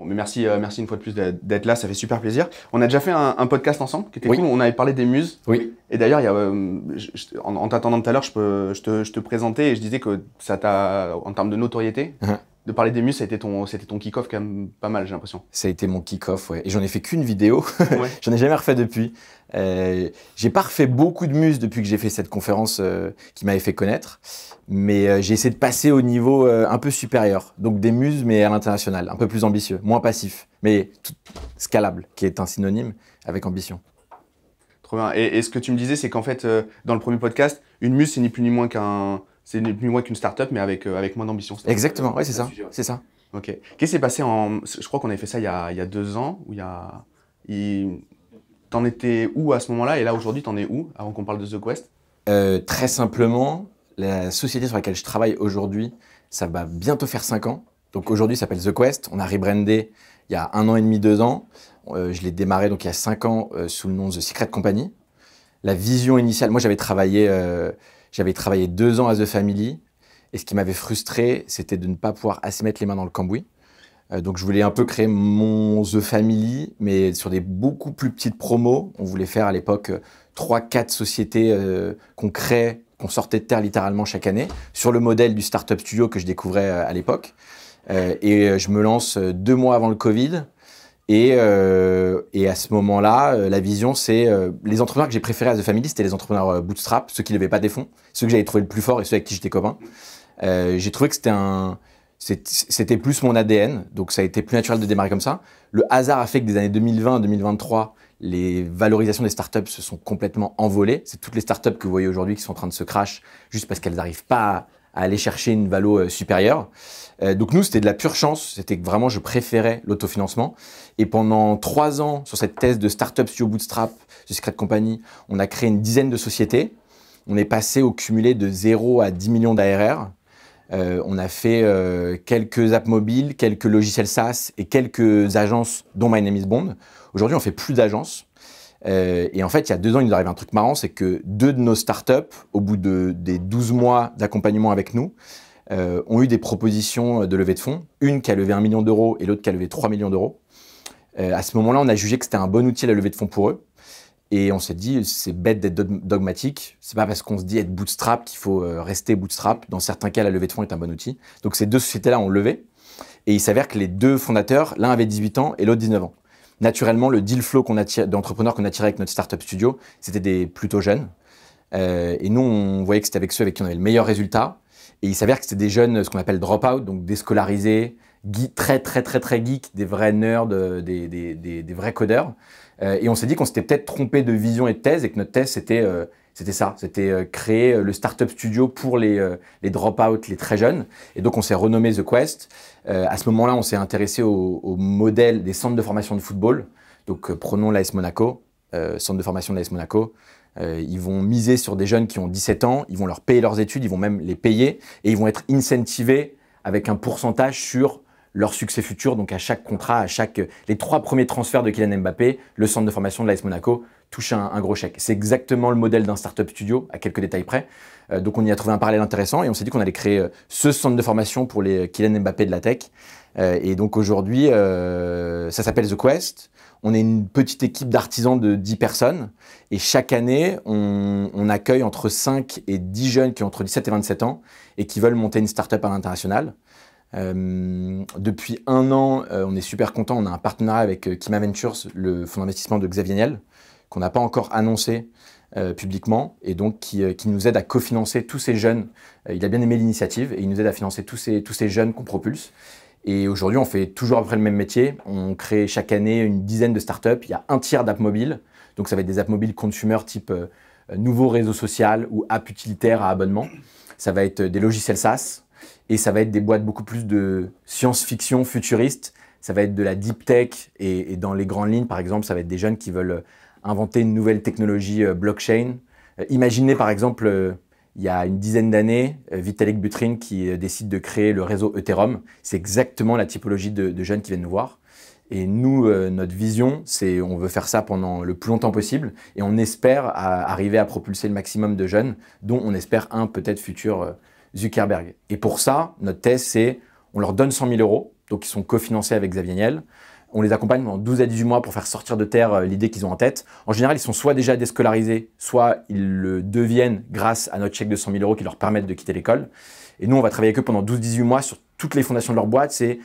Bon, mais merci une fois de plus d'être là, ça fait super plaisir. On a déjà fait un podcast ensemble qui était Oui. cool, on avait parlé des muses. Oui. Et d'ailleurs, en t'attendant tout à l'heure, je te présentais et je disais que ça t'a, en termes de notoriété, de parler des muses, c'était ton kick-off quand même pas mal, j'ai l'impression. Ça a été mon kick-off, ouais. Et j'en ai fait qu'une vidéo, Ouais. j'en ai jamais refait depuis. J'ai pas refait beaucoup de muses depuis que j'ai fait cette conférence qui m'avait fait connaître. Mais j'ai essayé de passer au niveau un peu supérieur. Donc des muses, mais à l'international, un peu plus ambitieux, moins passif, mais scalable, qui est un synonyme avec ambition. Trop bien. Et ce que tu me disais, c'est qu'en fait, dans le premier podcast, une muse, c'est ni plus ni moins qu'une start-up, mais avec moins d'ambition. Exactement, ouais, c'est ça. C'est ça. Ok. Qu'est-ce qui s'est passé je crois qu'on avait fait ça il y a 2 ans, t'en étais où à ce moment-là, et là aujourd'hui, t'en es où, avant qu'on parle de The Quest? Très simplement, la société sur laquelle je travaille aujourd'hui, ça va bientôt faire 5 ans. Donc aujourd'hui, ça s'appelle The Quest. On a rebrandé il y a 1 an et demi, 2 ans. Je l'ai démarré donc il y a 5 ans sous le nom The Secret Company. La vision initiale, moi j'avais travaillé 2 ans à The Family. Et ce qui m'avait frustré, c'était de ne pas pouvoir assez mettre les mains dans le cambouis. Donc je voulais un peu créer mon The Family, mais sur des beaucoup plus petites promos. On voulait faire à l'époque 3-4 sociétés qu'on crée, qu'on sortait de terre littéralement chaque année, sur le modèle du Startup Studio que je découvrais à l'époque. Et je me lance 2 mois avant le Covid. Et à ce moment-là, la vision, c'est les entrepreneurs que j'ai préférés à The Family, c'était les entrepreneurs bootstrap, ceux qui ne levaient pas des fonds, ceux que j'avais trouvé le plus fort et ceux avec qui j'étais copain. J'ai trouvé que c'était plus mon ADN, donc ça a été plus naturel de démarrer comme ça. Le hasard a fait que des années 2020 à 2023, les valorisations des startups se sont complètement envolées. C'est toutes les startups que vous voyez aujourd'hui qui sont en train de se crash juste parce qu'elles n'arrivent pas à aller chercher une valo supérieure. Donc nous, c'était de la pure chance. C'était que vraiment, je préférais l'autofinancement. Et pendant 3 ans, sur cette thèse de Startup Studio Bootstrap, de Secret Company, on a créé une dizaine de sociétés. On est passé au cumulé de 0 à 10 millions d'ARR. On a fait quelques apps mobiles, quelques logiciels SaaS et quelques agences, dont My Name is Bond. Aujourd'hui, on fait plus d'agences. Et en fait, il y a 2 ans, il nous arrive un truc marrant, c'est que 2 de nos startups, au bout des 12 mois d'accompagnement avec nous, ont eu des propositions de levée de fonds. Une qui a levé 1 million d'euros et l'autre qui a levé 3 millions d'euros. À ce moment-là, on a jugé que c'était un bon outil à la levée de fonds pour eux. Et on s'est dit, c'est bête d'être dogmatique. C'est pas parce qu'on se dit être bootstrap qu'il faut rester bootstrap. Dans certains cas, la levée de fonds est un bon outil. Donc ces 2 sociétés-là ont levé. Et il s'avère que les 2 fondateurs, l'un avait 18 ans et l'autre 19 ans. Naturellement, le deal flow d'entrepreneurs qu'on attirait avec notre startup studio, c'était des plutôt jeunes. Et nous, on voyait que c'était avec ceux avec qui on avait le meilleur résultat. Et il s'avère que c'était des jeunes, ce qu'on appelle drop-out, donc déscolarisés, très geeks, des vrais nerds, des vrais codeurs. Et on s'est dit qu'on s'était peut-être trompé de vision et de thèse, et que notre thèse, c'était ça, c'était créer le startup studio pour les drop-out, les très jeunes. Et donc on s'est renommé The Quest. À ce moment-là, on s'est intéressé au modèle des centres de formation de football. Donc prenons l'AS Monaco, centre de formation de l'AS Monaco. Ils vont miser sur des jeunes qui ont 17 ans, ils vont leur payer leurs études, ils vont même les payer, et ils vont être incentivés avec un pourcentage sur leur succès futur. Donc à chaque contrat, les 3 premiers transferts de Kylian Mbappé, le centre de formation de l'AS Monaco touche un gros chèque. C'est exactement le modèle d'un startup studio, à quelques détails près. Donc on y a trouvé un parallèle intéressant et on s'est dit qu'on allait créer ce centre de formation pour les Kylian Mbappé de la tech. Et donc aujourd'hui, ça s'appelle The Quest. On est une petite équipe d'artisans de 10 personnes et chaque année, on accueille entre 5 et 10 jeunes qui ont entre 17 et 27 ans et qui veulent monter une startup à l'international. Depuis 1 an, on est super content. On a un partenariat avec Kima Ventures, le fonds d'investissement de Xavier Niel, qu'on n'a pas encore annoncé publiquement et donc qui nous aide à cofinancer tous ces jeunes. Il a bien aimé l'initiative et il nous aide à financer tous ces jeunes qu'on propulse. Et aujourd'hui, on fait toujours après le même métier. On crée chaque année une dizaine de startups. Il y a 1/3 d'apps mobiles. Donc ça va être des apps mobiles consumer type nouveau réseau social ou app utilitaire à abonnement. Ça va être des logiciels SaaS. Et ça va être des boîtes beaucoup plus de science-fiction futuriste. Ça va être de la deep tech et dans les grandes lignes, par exemple, ça va être des jeunes qui veulent inventer une nouvelle technologie blockchain. Imaginez par exemple, il y a une dizaine d'années, Vitalik Buterin qui décide de créer le réseau Ethereum. C'est exactement la typologie de jeunes qui viennent nous voir. Et nous, notre vision, c'est on veut faire ça pendant le plus longtemps possible et on espère arriver à propulser le maximum de jeunes, dont on espère un peut-être futur Zuckerberg. Et pour ça, notre thèse, c'est on leur donne 100 000 euros donc ils sont cofinancés avec Xavier Niel. On les accompagne pendant 12 à 18 mois pour faire sortir de terre l'idée qu'ils ont en tête. En général, ils sont soit déjà déscolarisés, soit ils le deviennent grâce à notre chèque de 100 000 € qui leur permettent de quitter l'école. Et nous, on va travailler avec eux pendant 12-18 mois sur toutes les fondations de leur boîte. C'est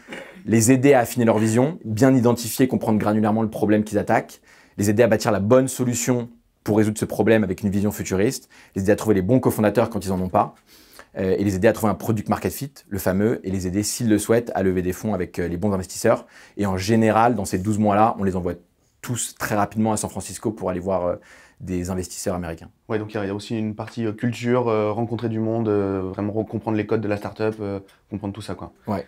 les aider à affiner leur vision, bien identifier, comprendre granulairement le problème qu'ils attaquent, les aider à bâtir la bonne solution pour résoudre ce problème avec une vision futuriste, les aider à trouver les bons cofondateurs quand ils n'en ont pas, et les aider à trouver un product market fit, le fameux, et les aider, s'ils le souhaitent, à lever des fonds avec les bons investisseurs. Et en général, dans ces 12 mois-là, on les envoie tous très rapidement à San Francisco pour aller voir des investisseurs américains. Ouais, donc il y a aussi une partie culture, rencontrer du monde, vraiment comprendre les codes de la startup, comprendre tout ça, quoi. Ouais.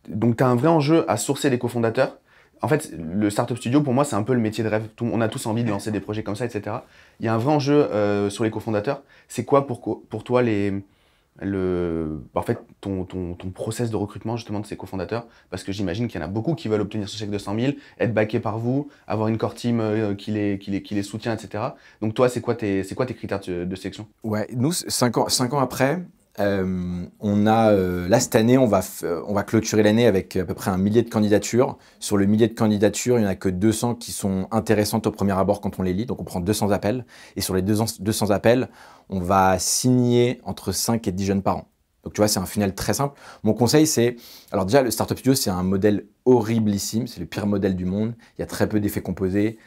Donc tu as un vrai enjeu à sourcer des cofondateurs. En fait, le Startup Studio, pour moi, c'est un peu le métier de rêve. On a tous envie de lancer des projets comme ça, etc. Il y a un vrai enjeu sur les cofondateurs. C'est quoi pour toi en fait, ton process de recrutement justement de ces cofondateurs? Parce que j'imagine qu'il y en a beaucoup qui veulent obtenir ce chèque de 100 000, être backés par vous, avoir une core team qui les soutient, etc. Donc toi, c'est quoi tes critères de sélection? Ouais, nous, 5 ans après, on a, là cette année, on va clôturer l'année avec à peu près 1 millier de candidatures. Sur le millier de candidatures, il n'y en a que 200 qui sont intéressantes au premier abord quand on les lit, donc on prend 200 appels. Et sur les 200 appels, on va signer entre 5 et 10 jeunes par an. Donc tu vois, c'est un funnel très simple. Mon conseil, c'est, alors déjà, le Startup Studio, c'est un modèle horriblissime, c'est le pire modèle du monde. Il y a très peu d'effets composés.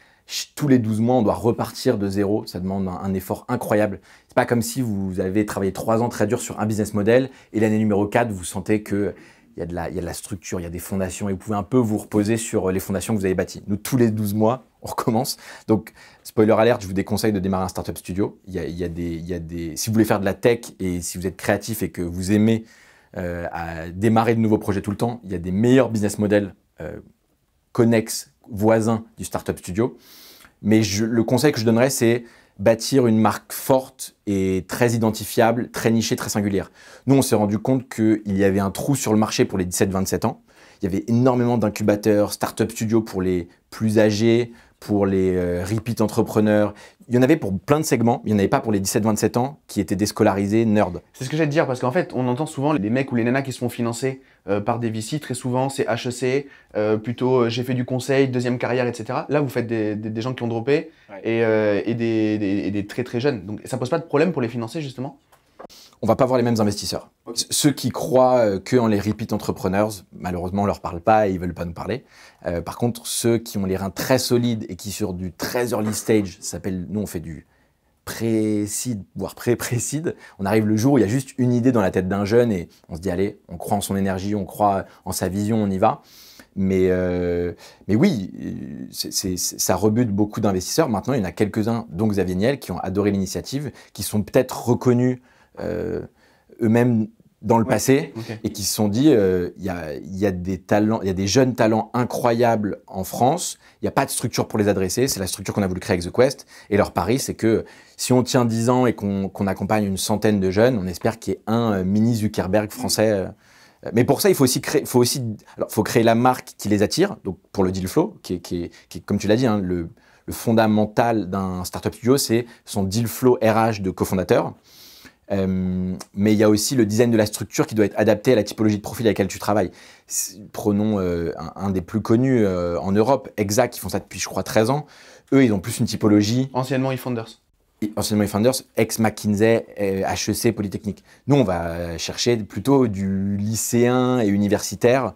Tous les 12 mois, on doit repartir de zéro. Ça demande un effort incroyable. C'est pas comme si vous avez travaillé 3 ans très dur sur un business model et l'année numéro 4, vous sentez qu'il y a de la structure, il y a des fondations et vous pouvez un peu vous reposer sur les fondations que vous avez bâties. Nous, tous les 12 mois, on recommence. Donc, spoiler alert, je vous déconseille de démarrer un Startup Studio. Si vous voulez faire de la tech et si vous êtes créatif et que vous aimez à démarrer de nouveaux projets tout le temps, il y a des meilleurs business models connexes, voisins du Startup Studio. Mais le conseil que je donnerais, c'est bâtir une marque forte et très identifiable, très nichée, très singulière. Nous, on s'est rendu compte qu'il y avait un trou sur le marché pour les 17-27 ans. Il y avait énormément d'incubateurs, Startup Studio pour les plus âgés, pour les repeat entrepreneurs. Il y en avait pour plein de segments, mais il n'y en avait pas pour les 17-27 ans qui étaient déscolarisés, nerds. C'est ce que j'allais te dire, parce qu'en fait, on entend souvent les mecs ou les nanas qui se font financer par des VC, très souvent c'est HEC, plutôt j'ai fait du conseil, deuxième carrière, etc. Là, vous faites des gens qui ont droppé, ouais, et des très très jeunes. Donc ça pose pas de problème pour les financer, justement? On va pas voir les mêmes investisseurs. Okay. Ceux qui croient que en les repeat entrepreneurs, malheureusement, on leur parle pas et ils veulent pas nous parler. Par contre, ceux qui ont les reins très solides et qui sur du très early stage, nous on fait du pré-seed, voire pré-seed. On arrive le jour où il y a juste une idée dans la tête d'un jeune et on se dit allez, on croit en son énergie, on croit en sa vision, on y va. Mais oui, ça rebute beaucoup d'investisseurs. Maintenant, il y en a quelques-uns, dont Xavier Niel, qui ont adoré l'initiative, qui sont peut-être reconnus eux-mêmes dans le passé, okay, et qui se sont dit il y a des talents, il y a des jeunes talents incroyables en France, il n'y a pas de structure pour les adresser, c'est la structure qu'on a voulu créer avec The Quest, et leur pari c'est que si on tient 10 ans et qu'on accompagne une centaine de jeunes, on espère qu'il y ait un mini Zuckerberg français. Mais pour ça, il faut créer la marque qui les attire, donc pour le deal flow, qui est comme tu l'as dit, hein, le fondamental d'un startup studio, c'est son deal flow RH de cofondateur. Mais il y a aussi le design de la structure qui doit être adapté à la typologie de profil avec laquelle tu travailles. Prenons un des plus connus en Europe, Exact, qui font ça depuis, je crois, 13 ans. Eux, ils ont plus une typologie... Anciennement eFounders. Anciennement eFounders, ex-McKinsey, HEC, Polytechnique. Nous, on va chercher plutôt du lycéen et universitaire,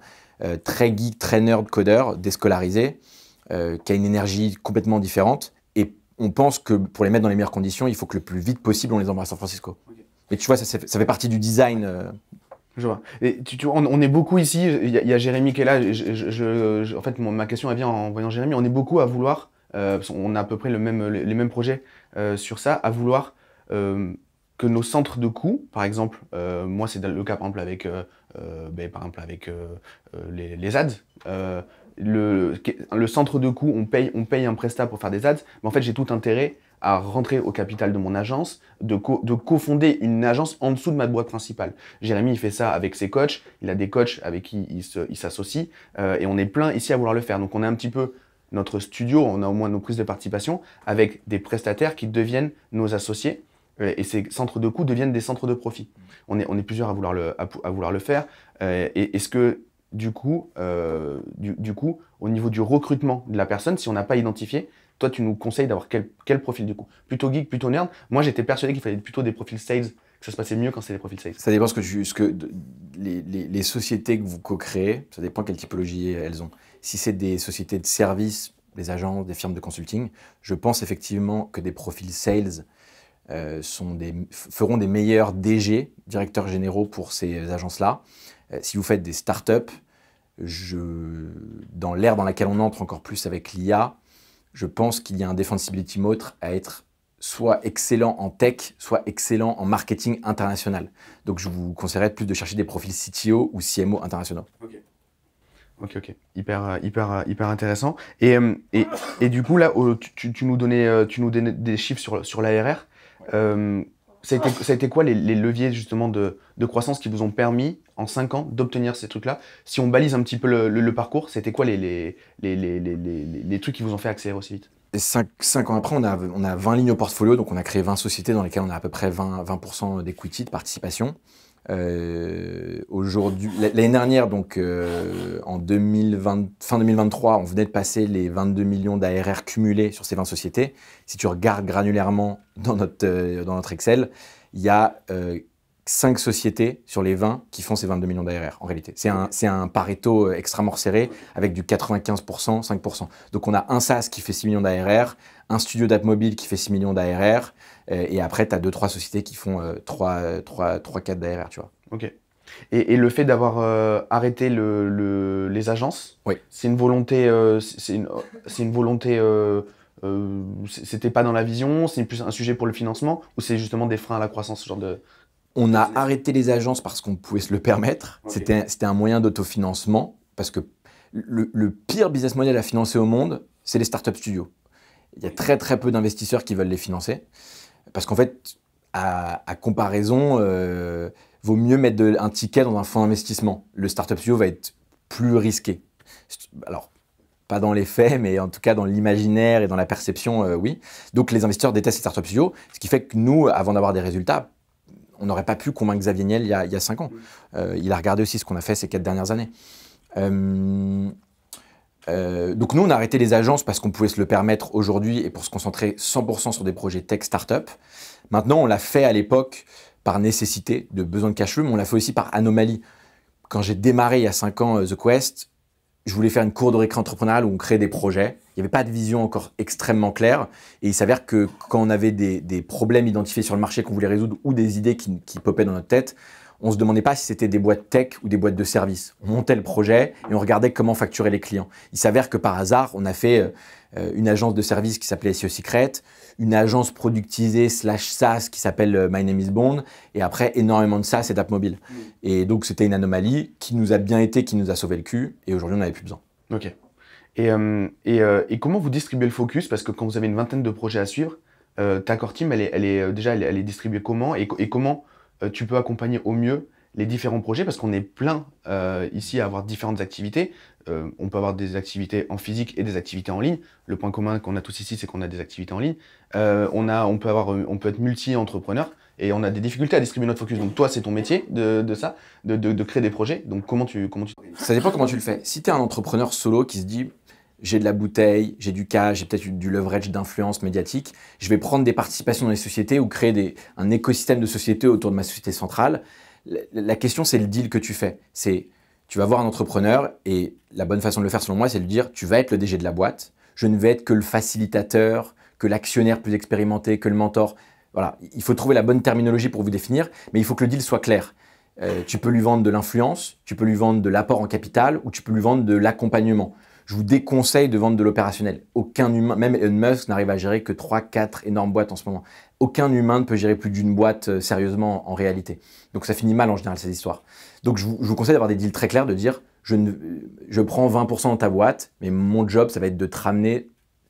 très geek, très nerd, codeur, déscolarisé, qui a une énergie complètement différente. Et on pense que pour les mettre dans les meilleures conditions, il faut que le plus vite possible, on les envoie à San Francisco. Okay. Et tu vois, ça fait partie du design. Je vois. Et on est beaucoup ici, il y a Jérémy qui est là. En fait, ma question elle vient en voyant Jérémy. On est beaucoup à vouloir, on a à peu près les mêmes projets sur ça, à vouloir que nos centres de coûts, par exemple, moi c'est le cas par exemple avec, les ads. Le centre de coûts, on paye un prestat pour faire des ads, mais en fait j'ai tout intérêt à rentrer au capital de mon agence, de cofonder une agence en dessous de ma boîte principale. Jérémy, il fait ça avec ses coachs, il a des coachs avec qui il s'associe, et on est plein ici à vouloir le faire. Donc on a un petit peu notre studio, on a au moins nos prises de participation, avec des prestataires qui deviennent nos associés. et ces centres de coûts deviennent des centres de profit. On est plusieurs à vouloir le faire. Et est-ce que, du coup, au niveau du recrutement de la personne, si on n'a pas identifié, toi, tu nous conseilles d'avoir quel profil du coup? Plutôt geek, plutôt nerd? Moi, j'étais persuadé qu'il fallait plutôt des profils sales, que ça se passait mieux quand c'est des profils sales. Ça dépend les sociétés que vous co-créez, ça dépend quelle typologie elles ont. Si c'est des sociétés de services, des agences, des firmes de consulting, je pense effectivement que des profils sales feront des meilleurs DG, directeurs généraux pour ces agences-là. Si vous faites des startups, dans l'ère dans laquelle on entre encore plus avec l'IA, je pense qu'il y a un defensibility moat à être soit excellent en tech, soit excellent en marketing international. Donc je vous conseillerais plus de chercher des profils CTO ou CMO internationaux. Ok. Hyper intéressant. Et du coup, là, tu nous donnais des chiffres sur l'ARR. Ça a été quoi les leviers justement de croissance qui vous ont permis en 5 ans d'obtenir ces trucs-là? Si on balise un petit peu le parcours, c'était quoi les trucs qui vous ont fait accélérer aussi vite? Et 5 ans après, on a 20 lignes au portfolio, donc on a créé 20 sociétés dans lesquelles on a à peu près 20% d'equity, de participation. Aujourd'hui, l'année dernière, donc fin 2023, on venait de passer les 22 millions d'ARR cumulés sur ces 20 sociétés. Si tu regardes granulairement dans notre Excel, il y a 5 sociétés sur les 20 qui font ces 22 millions d'ARR en réalité. C'est un Pareto extrêmement resserré avec du 95%, 5%. Donc on a un SaaS qui fait 6 millions d'ARR, un studio d'app mobile qui fait 6 millions d'ARR, et après tu as 2-3 sociétés qui font 3-4 d'ARR, tu vois. Ok. Et le fait d'avoir arrêté les agences, oui. C'est une volonté, c'était pas dans la vision, c'est plus un sujet pour le financement, ou c'est justement des freins à la croissance, ce genre de... On a arrêté les agences parce qu'on pouvait se le permettre. Okay. C'était un moyen d'autofinancement, parce que le pire business model à financer au monde, c'est les startup studios. Il y a très très peu d'investisseurs qui veulent les financer, parce qu'en fait, à comparaison, vaut mieux mettre un ticket dans un fonds d'investissement. Le startup studio va être plus risqué. Alors, pas dans les faits, mais en tout cas dans l'imaginaire et dans la perception, oui. Donc les investisseurs détestent les startup studios, ce qui fait que nous, avant d'avoir des résultats, on n'aurait pas pu convaincre Xavier Niel il y a 5 ans. Il a regardé aussi ce qu'on a fait ces 4 dernières années. Donc nous, on a arrêté les agences parce qu'on pouvait se le permettre aujourd'hui et pour se concentrer 100% sur des projets tech startup. Maintenant, on l'a fait à l'époque par nécessité, de besoin de cash flow, mais on l'a fait aussi par anomalie. Quand j'ai démarré il y a 5 ans The Quest, je voulais faire une cour de récré entrepreneuriale où on créait des projets. Il n'y avait pas de vision encore extrêmement claire. Et il s'avère que quand on avait des problèmes identifiés sur le marché qu'on voulait résoudre ou des idées qui popaient dans notre tête, on ne se demandait pas si c'était des boîtes tech ou des boîtes de services. On montait le projet et on regardait comment facturer les clients. Il s'avère que par hasard, on a fait une agence de service qui s'appelait SEO Secret, une agence productisée / SaaS qui s'appelle My Name is Bond, et après énormément de SaaS et d'app mobile. Et donc c'était une anomalie qui nous a bien été, qui nous a sauvé le cul, et aujourd'hui on n'avait plus besoin. Ok. Et comment vous distribuez le focus? Parce que quand vous avez une vingtaine de projets à suivre, ta core team, elle est distribuée comment? Et comment tu peux accompagner au mieux les différents projets? Parce qu'on est plein ici à avoir différentes activités. On peut avoir des activités en physique et des activités en ligne. Le point commun qu'on a tous ici, c'est qu'on a des activités en ligne. On peut être multi-entrepreneur et on a des difficultés à distribuer notre focus. Donc toi, c'est ton métier de créer des projets. Donc comment tu... Ça dépend comment tu le fais. Si tu es un entrepreneur solo qui se dit j'ai de la bouteille, j'ai du cash, j'ai peut-être du leverage d'influence médiatique, je vais prendre des participations dans les sociétés ou créer un écosystème de sociétés autour de ma société centrale. La question, c'est le deal que tu fais. Tu vas voir un entrepreneur et la bonne façon de le faire selon moi, c'est de lui dire tu vas être le DG de la boîte, je ne vais être que le facilitateur, que l'actionnaire plus expérimenté, que le mentor. Voilà, il faut trouver la bonne terminologie pour vous définir, mais il faut que le deal soit clair. Tu peux lui vendre de l'influence, tu peux lui vendre de l'apport en capital ou tu peux lui vendre de l'accompagnement. Je vous déconseille de vendre de l'opérationnel. Aucun humain, même Elon Musk n'arrive à gérer que 3-4 énormes boîtes en ce moment. Aucun humain ne peut gérer plus d'une boîte sérieusement en réalité. Donc ça finit mal en général ces histoires. Donc je vous conseille d'avoir des deals très clairs, de dire je prends 20% dans ta boîte, mais mon job ça va être de te ramener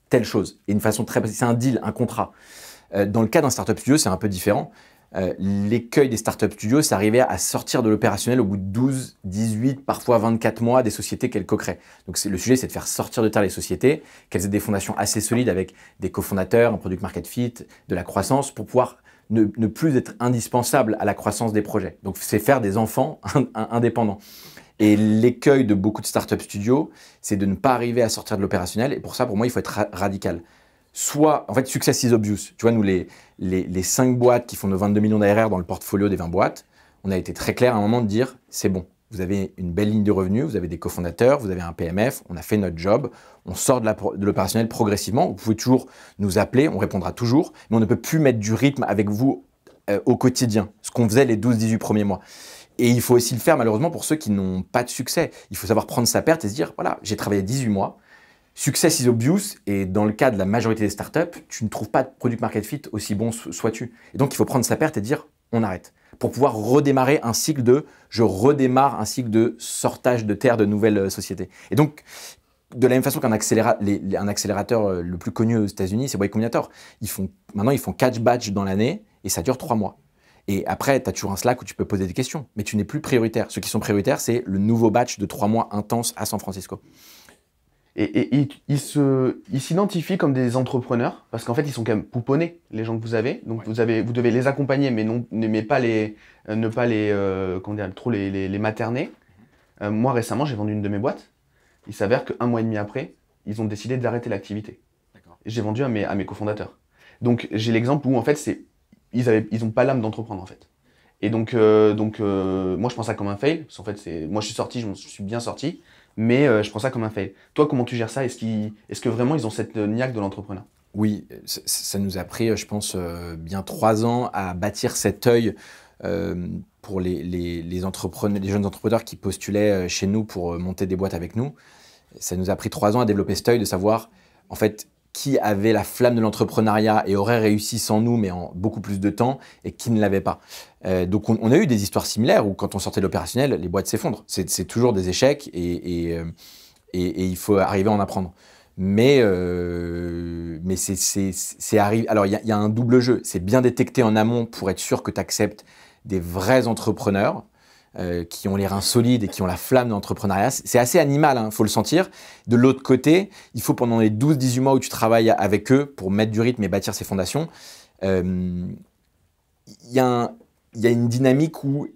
telle chose. Et une façon très précise, c'est un deal, un contrat. Dans le cas d'un startup studio, c'est un peu différent. L'écueil des startup studios, c'est arriver à sortir de l'opérationnel au bout de 12, 18, parfois 24 mois des sociétés qu'elles co-créent. Donc le sujet, c'est de faire sortir de terre les sociétés, qu'elles aient des fondations assez solides avec des cofondateurs, un product market fit, de la croissance pour pouvoir ne plus être indispensable à la croissance des projets. Donc, c'est faire des enfants indépendants. Et l'écueil de beaucoup de startup studios, c'est de ne pas arriver à sortir de l'opérationnel. Et pour ça, pour moi, il faut être radical. Soit, en fait, success is obvious. Tu vois, nous, les 5 boîtes qui font nos 22 millions d'ARR dans le portfolio des 20 boîtes, on a été très clair à un moment de dire, c'est bon. Vous avez une belle ligne de revenus, vous avez des cofondateurs, vous avez un PMF, on a fait notre job, on sort de l'opérationnel progressivement. Vous pouvez toujours nous appeler, on répondra toujours, mais on ne peut plus mettre du rythme avec vous au quotidien, ce qu'on faisait les 12-18 premiers mois. Et il faut aussi le faire malheureusement pour ceux qui n'ont pas de succès. Il faut savoir prendre sa perte et se dire, voilà, j'ai travaillé 18 mois, success is obvious, et dans le cas de la majorité des startups, tu ne trouves pas de product market fit aussi bon sois-tu. Et donc il faut prendre sa perte et dire, on arrête. Pour pouvoir redémarrer un cycle je redémarre un cycle de sortage de terre de nouvelles sociétés. Et donc, de la même façon qu'un accélérateur le plus connu aux États-Unis, c'est Y Combinator. Maintenant, ils font 4 batchs dans l'année et ça dure 3 mois. Et après, tu as toujours un Slack où tu peux poser des questions, mais tu n'es plus prioritaire. Ceux qui sont prioritaires, c'est le nouveau batch de 3 mois intense à San Francisco. Et ils s'identifient comme des entrepreneurs, parce qu'en fait, ils sont quand même pouponnés, les gens que vous avez. Donc, vous devez les accompagner, mais ne pas trop les materner. Moi, récemment, j'ai vendu une de mes boîtes. Il s'avère qu'un mois et demi après, ils ont décidé d'arrêter l'activité. J'ai vendu à mes cofondateurs. Donc, j'ai l'exemple où, en fait, ils ont pas l'âme d'entreprendre, en fait. Et donc, moi, je prends ça comme un fail. Parce qu'en fait, moi, je suis sorti, je suis bien sorti. Mais je prends ça comme un fail. Toi, comment tu gères ça? Est-ce que vraiment ils ont cette niaque de l'entrepreneur? Oui, ça nous a pris, je pense, bien 3 ans à bâtir cet œil pour les jeunes entrepreneurs qui postulaient chez nous pour monter des boîtes avec nous. Ça nous a pris 3 ans à développer cet œil de savoir, en fait, qui avait la flamme de l'entrepreneuriat et aurait réussi sans nous, mais en beaucoup plus de temps, et qui ne l'avait pas. Donc, on a eu des histoires similaires où, quand on sortait de l'opérationnel, les boîtes s'effondrent. C'est toujours des échecs et il faut arriver à en apprendre. Mais c'est arrivé. Alors, il y a un double jeu. C'est bien détecter en amont pour être sûr que tu acceptes des vrais entrepreneurs qui ont les reins solides et qui ont la flamme d'entrepreneuriat. C'est assez animal, hein, faut le sentir. De l'autre côté, il faut pendant les 12-18 mois où tu travailles avec eux pour mettre du rythme et bâtir ces fondations, il y a une dynamique où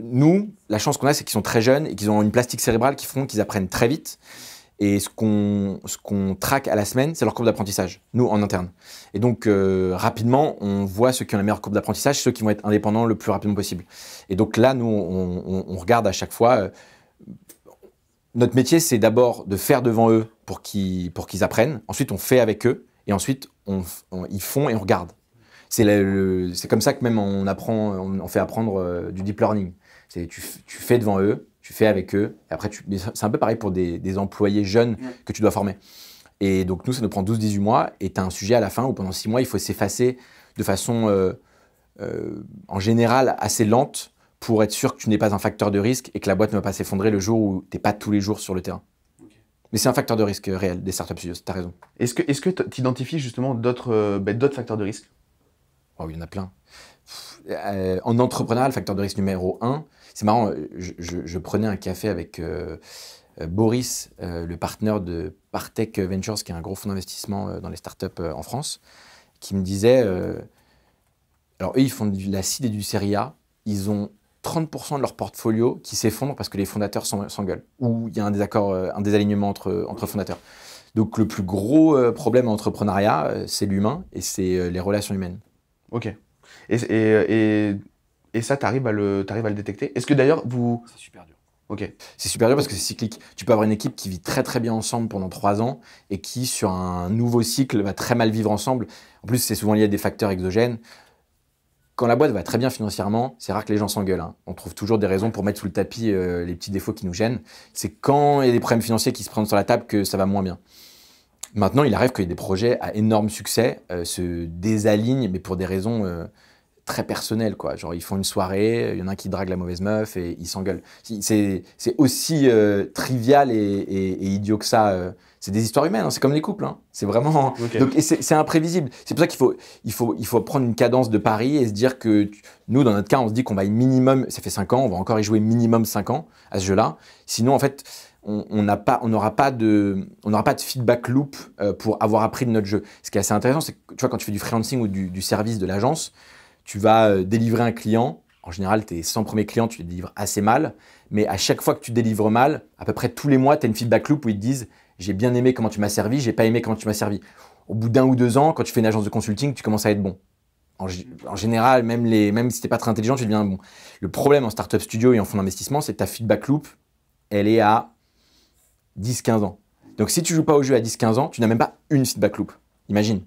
nous, la chance qu'on a, c'est qu'ils sont très jeunes et qu'ils ont une plastique cérébrale qui font qu'ils apprennent très vite. Et ce qu'on traque à la semaine, c'est leur courbe d'apprentissage, nous, en interne. Et donc, rapidement, on voit ceux qui ont la meilleure courbe d'apprentissage, ceux qui vont être indépendants le plus rapidement possible. Et donc là, nous, on regarde à chaque fois. Notre métier, c'est d'abord de faire devant eux pour qu'ils apprennent. Ensuite, on fait avec eux. Et ensuite, ils font et on regarde. C'est comme ça que même on fait apprendre du deep learning. Tu fais devant eux, tu fais avec eux, et après c'est un peu pareil pour des employés jeunes que tu dois former. Et donc nous, ça nous prend 12-18 mois, et tu as un sujet à la fin où pendant 6 mois, il faut s'effacer de façon, en général, assez lente pour être sûr que tu n'es pas un facteur de risque et que la boîte ne va pas s'effondrer le jour où tu n'es pas tous les jours sur le terrain. Okay. Mais c'est un facteur de risque réel des startup studios, tu as raison. Est-ce que tu identifies justement d'autres facteurs de risque? Oh, il y en a plein. En entrepreneuriat, le facteur de risque numéro 1, c'est marrant, je prenais un café avec Boris, le partenaire de Partech Ventures, qui est un gros fonds d'investissement dans les startups en France, qui me disait, alors eux, ils font de la seed et du série A, ils ont 30% de leur portfolio qui s'effondre parce que les fondateurs s'engueulent, ou il y a un désalignement entre fondateurs. Donc le plus gros problème en entrepreneuriat, c'est l'humain et c'est les relations humaines. Ok. Et ça, tu arrives à le détecter? Est-ce que d'ailleurs, C'est super dur. Ok. C'est super dur parce que c'est cyclique. Tu peux avoir une équipe qui vit très très bien ensemble pendant 3 ans et qui, sur un nouveau cycle, va très mal vivre ensemble. En plus, c'est souvent lié à des facteurs exogènes. Quand la boîte va très bien financièrement, c'est rare que les gens s'engueulent. Hein. On trouve toujours des raisons pour mettre sous le tapis les petits défauts qui nous gênent. C'est quand il y a des problèmes financiers qui se prennent sur la table que ça va moins bien. Maintenant, il arrive qu'il y ait des projets à énorme succès se désalignent, mais pour des raisons très personnelles, quoi. Genre, ils font une soirée, il y en a un qui drague la mauvaise meuf et ils s'engueulent. C'est aussi trivial et idiot que ça. C'est des histoires humaines, hein. C'est comme les couples. Hein. C'est vraiment. Okay. Donc, c'est imprévisible. C'est pour ça qu'il faut prendre une cadence de pari et se dire que nous, dans notre cas, on se dit qu'on va minimum. Ça fait 5 ans, on va encore y jouer minimum 5 ans à ce jeu-là. Sinon, en fait, on n'aura pas de feedback loop pour avoir appris de notre jeu. Ce qui est assez intéressant, c'est que tu vois, quand tu fais du freelancing ou du service de l'agence, tu vas délivrer un client. En général, tes 100 premiers clients, tu les délivres assez mal. Mais à chaque fois que tu délivres mal, à peu près tous les mois, tu as une feedback loop où ils te disent « j'ai bien aimé comment tu m'as servi, j'ai pas aimé comment tu m'as servi ». Au bout d'1 ou 2 ans, quand tu fais une agence de consulting, tu commences à être bon. En général, même si tu n'es pas très intelligent, tu deviens bon. Le problème en startup studio et en fonds d'investissement, c'est que ta feedback loop, elle est à 10-15 ans. Donc si tu joues pas au jeu à 10-15 ans, tu n'as même pas une feedback loop. Imagine.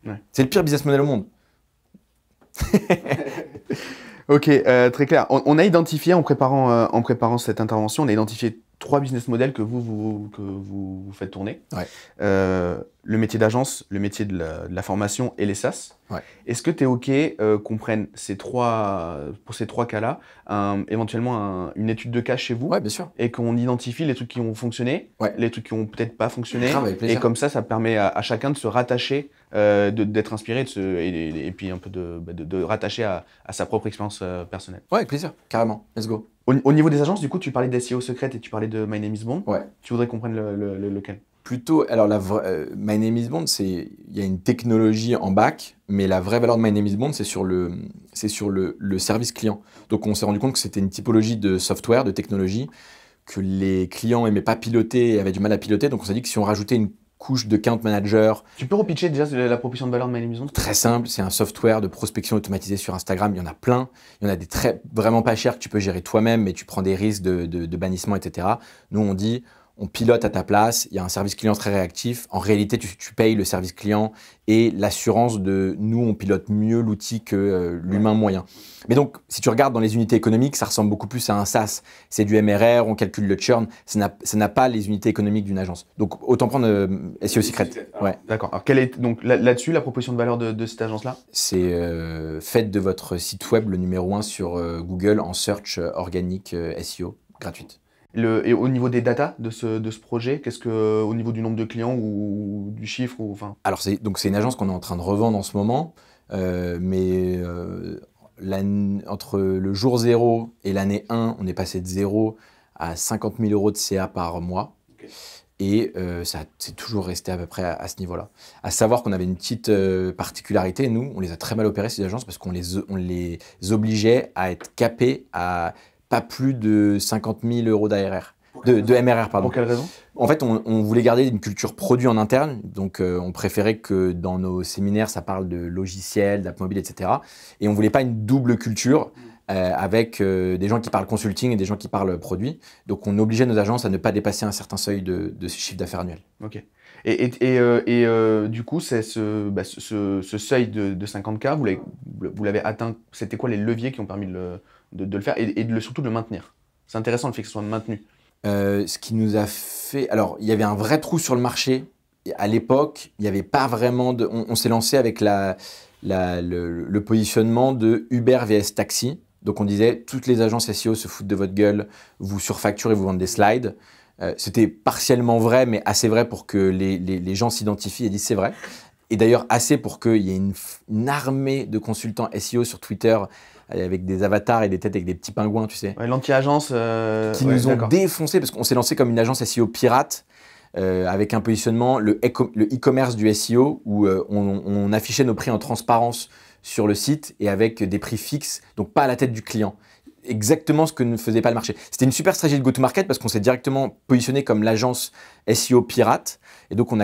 Ouais. C'est le pire business model au monde. Ok, très clair. On a identifié, en préparant cette intervention, on a identifié 3 business models que vous faites tourner. Ouais. Le métier d'agence, le métier de la formation et les SaaS. Ouais. Est-ce que tu es OK qu'on prenne pour ces 3 cas-là, éventuellement une étude de cas chez vous? Ouais, bien sûr. Et qu'on identifie les trucs qui ont fonctionné, Ouais. les trucs qui ont peut-être pas fonctionné. Grave, avec plaisir. Et comme ça permet à chacun de se rattacher, d'être inspiré et puis un peu de rattacher à sa propre expérience personnelle. Ouais, avec plaisir, carrément. Let's go. Au niveau des agences, du coup, tu parlais d'SEO secrète et tu parlais de My Name is Bond. Ouais. Tu voudrais qu'on prenne lequel? Plutôt, alors My Name is Bond, il y a une technologie en back, mais la vraie valeur de My Name is Bond, c'est sur le service client. Donc on s'est rendu compte que c'était une typologie de software, de technologie, que les clients aimaient pas piloter et avaient du mal à piloter. Donc on s'est dit que si on rajoutait une couche de account manager. Tu peux repitcher déjà la proposition de valeur de My Name is Bond? Très simple, c'est un software de prospection automatisé sur Instagram. Il y en a plein. Il y en a des vraiment pas chers que tu peux gérer toi-même, mais tu prends des risques de bannissement, etc. Nous, on dit, on pilote à ta place. Il y a un service client très réactif. En réalité, tu payes le service client et l'assurance de nous, on pilote mieux l'outil que l'humain moyen. Mais donc, si tu regardes dans les unités économiques, ça ressemble beaucoup plus à un SaaS. C'est du MRR, on calcule le churn. Ça n'a pas les unités économiques d'une agence. Donc, autant prendre SEO Secret. Ouais. D'accord. Alors, quelle est donc là-dessus la proposition de valeur de cette agence-là? C'est faites de votre site web le numéro 1 sur Google en search organique SEO gratuite. Et au niveau des datas de ce projet, au niveau du nombre de clients ou du chiffre enfin... Alors, c'est une agence qu'on est en train de revendre en ce moment, mais entre le jour 0 et l'année 1, on est passé de 0 à 50 000 € de CA par mois. Okay. Et c'est toujours resté à peu près à ce niveau-là. À savoir qu'on avait une petite particularité, nous, on les a très mal opérés, ces agences, parce qu'on les obligeait à être capés à pas plus de 50 000 € d'ARR, de MRR, pardon. Pour quelle raison? En fait, on voulait garder une culture produit en interne, donc on préférait que dans nos séminaires, ça parle de logiciels, d'app mobile, etc. Et on voulait pas une double culture avec des gens qui parlent consulting et des gens qui parlent produit. Donc on obligeait nos agences à ne pas dépasser un certain seuil de chiffre d'affaires annuel. Ok. Du coup, c'est ce seuil de 50K, vous l'avez atteint. C'était quoi les leviers qui ont permis de le faire et surtout de le maintenir? C'est intéressant le fait que ce soit maintenu. Ce qui nous a fait... Alors, il y avait un vrai trou sur le marché. À l'époque, il n'y avait pas vraiment de... On s'est lancé avec le positionnement de Uber vs Taxi. Donc, on disait, toutes les agences SEO se foutent de votre gueule, vous surfacturez, vous vendez des slides. C'était partiellement vrai, mais assez vrai pour que les gens s'identifient et disent c'est vrai. Et d'ailleurs, assez pour qu'il y ait une armée de consultants SEO sur Twitter avec des avatars et des têtes avec des petits pingouins, tu sais. Ouais, l'anti-agence. Qui nous ont défoncé parce qu'on s'est lancé comme une agence SEO pirate avec un positionnement, le e-commerce du SEO où on affichait nos prix en transparence sur le site et avec des prix fixes, donc pas à la tête du client. Exactement ce que ne faisait pas le marché. C'était une super stratégie de go-to-market parce qu'on s'est directement positionné comme l'agence SEO pirate. Et donc, on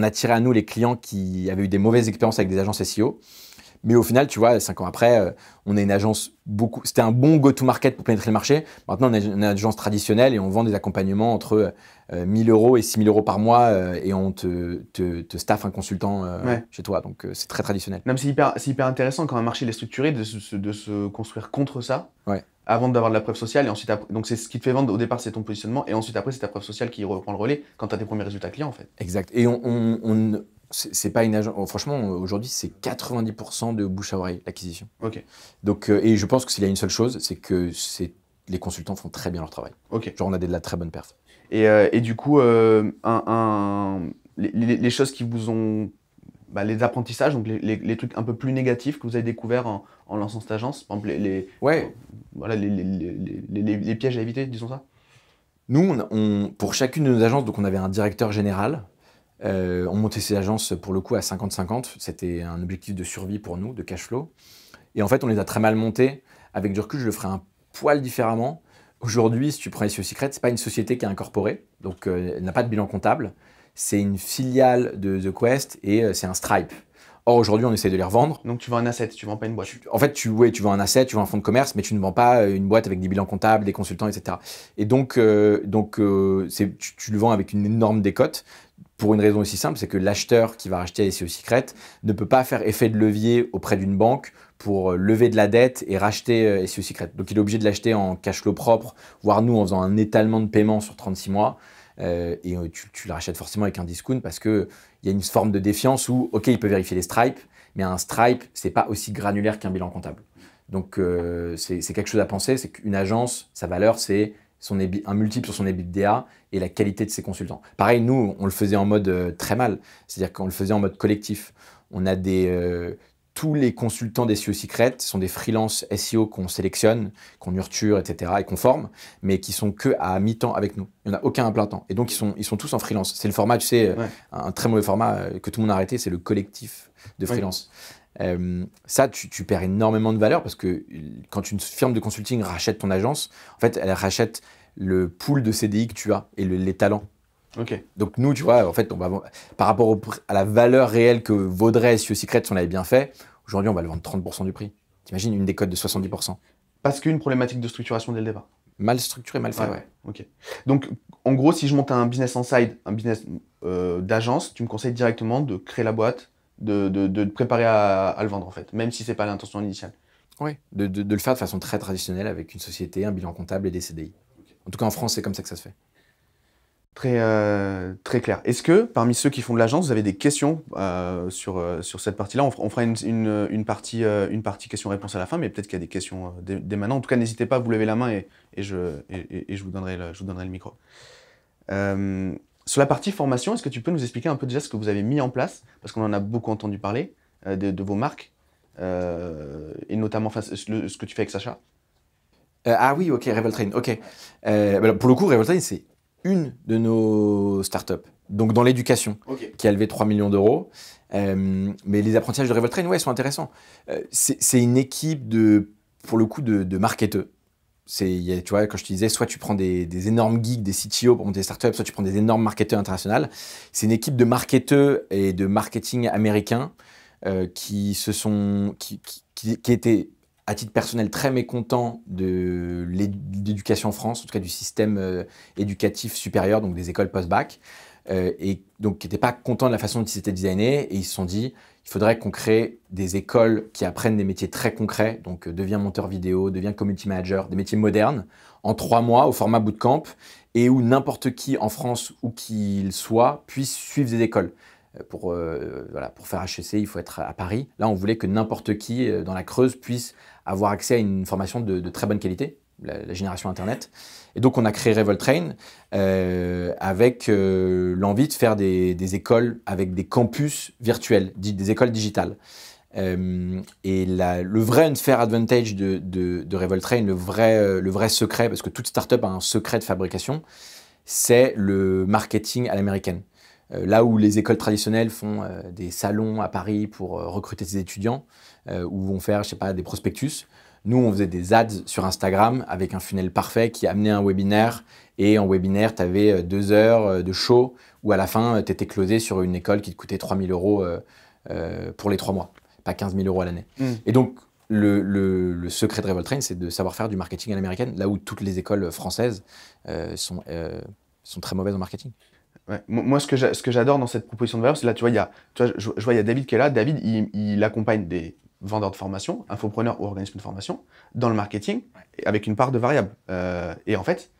attirait à nous les clients qui avaient eu des mauvaises expériences avec des agences SEO. Mais au final, tu vois, 5 ans après, on est une agence c'était un bon go-to-market pour pénétrer le marché. Maintenant, on est une agence traditionnelle et on vend des accompagnements entre 1 000 € et 6 000 € par mois et on te staffe un consultant chez toi. Donc, c'est très traditionnel. Non, c'est hyper intéressant quand un marché est structuré de se construire contre ça. Ouais. Avant d'avoir de la preuve sociale et ensuite donc c'est ce qui te fait vendre au départ, c'est ton positionnement et ensuite après c'est ta preuve sociale qui reprend le relais quand tu as tes premiers résultats clients en fait. Exact. Et c'est pas une agence. Franchement, aujourd'hui, c'est 90% de bouche à oreille, l'acquisition. Ok. Donc, et je pense que s'il y a une seule chose, c'est que les consultants font très bien leur travail. Ok. Genre, on a de la très bonne perf. Et du coup, les choses qui vous ont. Les apprentissages, donc les trucs un peu plus négatifs que vous avez découverts en lançant cette agence, par exemple les pièges à éviter, disons ça. Nous, pour chacune de nos agences, donc on avait un directeur général On montait ces agences pour le coup à 50-50. C'était un objectif de survie pour nous, de cash flow. Et en fait, on les a très mal montés. Avec du recul, je le ferai un poil différemment. Aujourd'hui, si tu prends SEO Secret, ce n'est pas une société qui est incorporée, donc elle n'a pas de bilan comptable. C'est une filiale de The Quest et c'est un Stripe. Or, aujourd'hui, on essaie de les revendre. Donc tu vends un asset, tu vends pas une boîte. En fait, tu vends un asset, tu vends un fonds de commerce, mais tu ne vends pas une boîte avec des bilans comptables, des consultants, etc. Et donc, tu le vends avec une énorme décote pour une raison aussi simple, c'est que l'acheteur qui va racheter SEO Secret ne peut pas faire effet de levier auprès d'une banque pour lever de la dette et racheter SEO Secret. Donc, il est obligé de l'acheter en cash flow propre, voire nous en faisant un étalement de paiement sur 36 mois. Et tu le rachètes forcément avec un discount parce qu'il y a une forme de défiance où, OK, il peut vérifier les stripes, mais un stripe, ce n'est pas aussi granulaire qu'un bilan comptable. Donc, c'est quelque chose à penser, c'est qu'une agence, sa valeur, c'est un multiple sur son EBITDA et la qualité de ses consultants. Pareil, nous, on le faisait en mode très mal, c'est-à-dire qu'on le faisait en mode collectif. On a tous les consultants des SEO Secret sont des freelance SEO qu'on sélectionne, qu'on nurture, etc. et qu'on forme, mais qui sont que à mi-temps avec nous. Il n'y en a aucun à plein temps. Et donc, ils sont tous en freelance. C'est le format, tu sais, un très mauvais format que tout le monde a arrêté, c'est le collectif de freelance. Ça, tu perds énormément de valeur parce que quand une firme de consulting rachète ton agence, en fait, elle rachète le pool de CDI que tu as et les talents. Okay. Donc nous, tu vois, en fait, par rapport à la valeur réelle que vaudrait SEO Secret si on l'avait bien fait, aujourd'hui, on va le vendre 30% du prix. T'imagines une décote de 70%. Parce qu'une problématique de structuration dès le départ. Mal structuré, mal fait, ouais. Ok. Donc, en gros, si je monte un business inside, un business d'agence, tu me conseilles directement de créer la boîte, de te préparer à le vendre, en fait, même si c'est pas l'intention initiale. Oui, de le faire de façon très traditionnelle avec une société, un bilan comptable et des CDI. Okay. En tout cas, en France, c'est comme ça que ça se fait. Très clair. Est-ce que, parmi ceux qui font de l'agence, vous avez des questions sur cette partie-là? On fera une partie questions-réponses à la fin, mais peut-être qu'il y a des questions dès maintenant. En tout cas, n'hésitez pas à vous lever la main et je vous donnerai le micro. Sur la partie formation, est-ce que tu peux nous expliquer un peu déjà ce que vous avez mis en place? Parce qu'on en a beaucoup entendu parler de vos marques, et notamment ce que tu fais avec Sacha. Ah oui, ok, Revoltrain, ok. Pour le coup, Revoltrain, c'est une de nos startups, donc dans l'éducation, qui a levé 3 millions d'euros. Mais les apprentissages de Revoltrain, ouais, sont intéressants. C'est une équipe pour le coup, de marketeurs. Tu vois, quand je te disais, soit tu prends des énormes geeks, des CTO pour monter des startups, soit tu prends des énormes marketeurs internationaux. C'est une équipe de marketeurs et de marketing américains qui étaient, à titre personnel, très mécontent de l'éducation en France, en tout cas du système éducatif supérieur, donc des écoles post-bac, et donc qui n'étaient pas contents de la façon dont ils s'étaient designés, et ils se sont dit, il faudrait qu'on crée des écoles qui apprennent des métiers très concrets, donc deviens monteur vidéo, deviens community manager, des métiers modernes, en 3 mois au format bootcamp, et où n'importe qui en France, où qu'il soit, puisse suivre des écoles. Pour faire HEC, il faut être à Paris. Là, on voulait que n'importe qui dans la Creuse puisse avoir accès à une formation de très bonne qualité, la génération Internet. Et donc, on a créé Revoltrain avec l'envie de faire des écoles avec des campus virtuels, des écoles digitales. Et le vrai unfair advantage de Revoltrain, le vrai secret, parce que toute startup a un secret de fabrication, c'est le marketing à l'américaine. Là où les écoles traditionnelles font des salons à Paris pour recruter des étudiants, ou vont faire, je sais pas, des prospectus, nous, on faisait des ads sur Instagram avec un funnel parfait qui amenait un webinaire. Et en webinaire, tu avais 2 heures de show où à la fin, tu étais closé sur une école qui te coûtait 3 000 euros pour les 3 mois, pas 15 000 euros à l'année. Et donc, le secret de Revoltrain, c'est de savoir faire du marketing à l'américaine, là où toutes les écoles françaises sont très mauvaises en marketing. Ouais. Moi, ce que j'adore dans cette proposition de valeur, c'est là, tu vois, je vois, il y a David qui est là. David, il accompagne des vendeurs de formation, infopreneurs ou organismes de formation dans le marketing, avec une part de variable. Et en fait,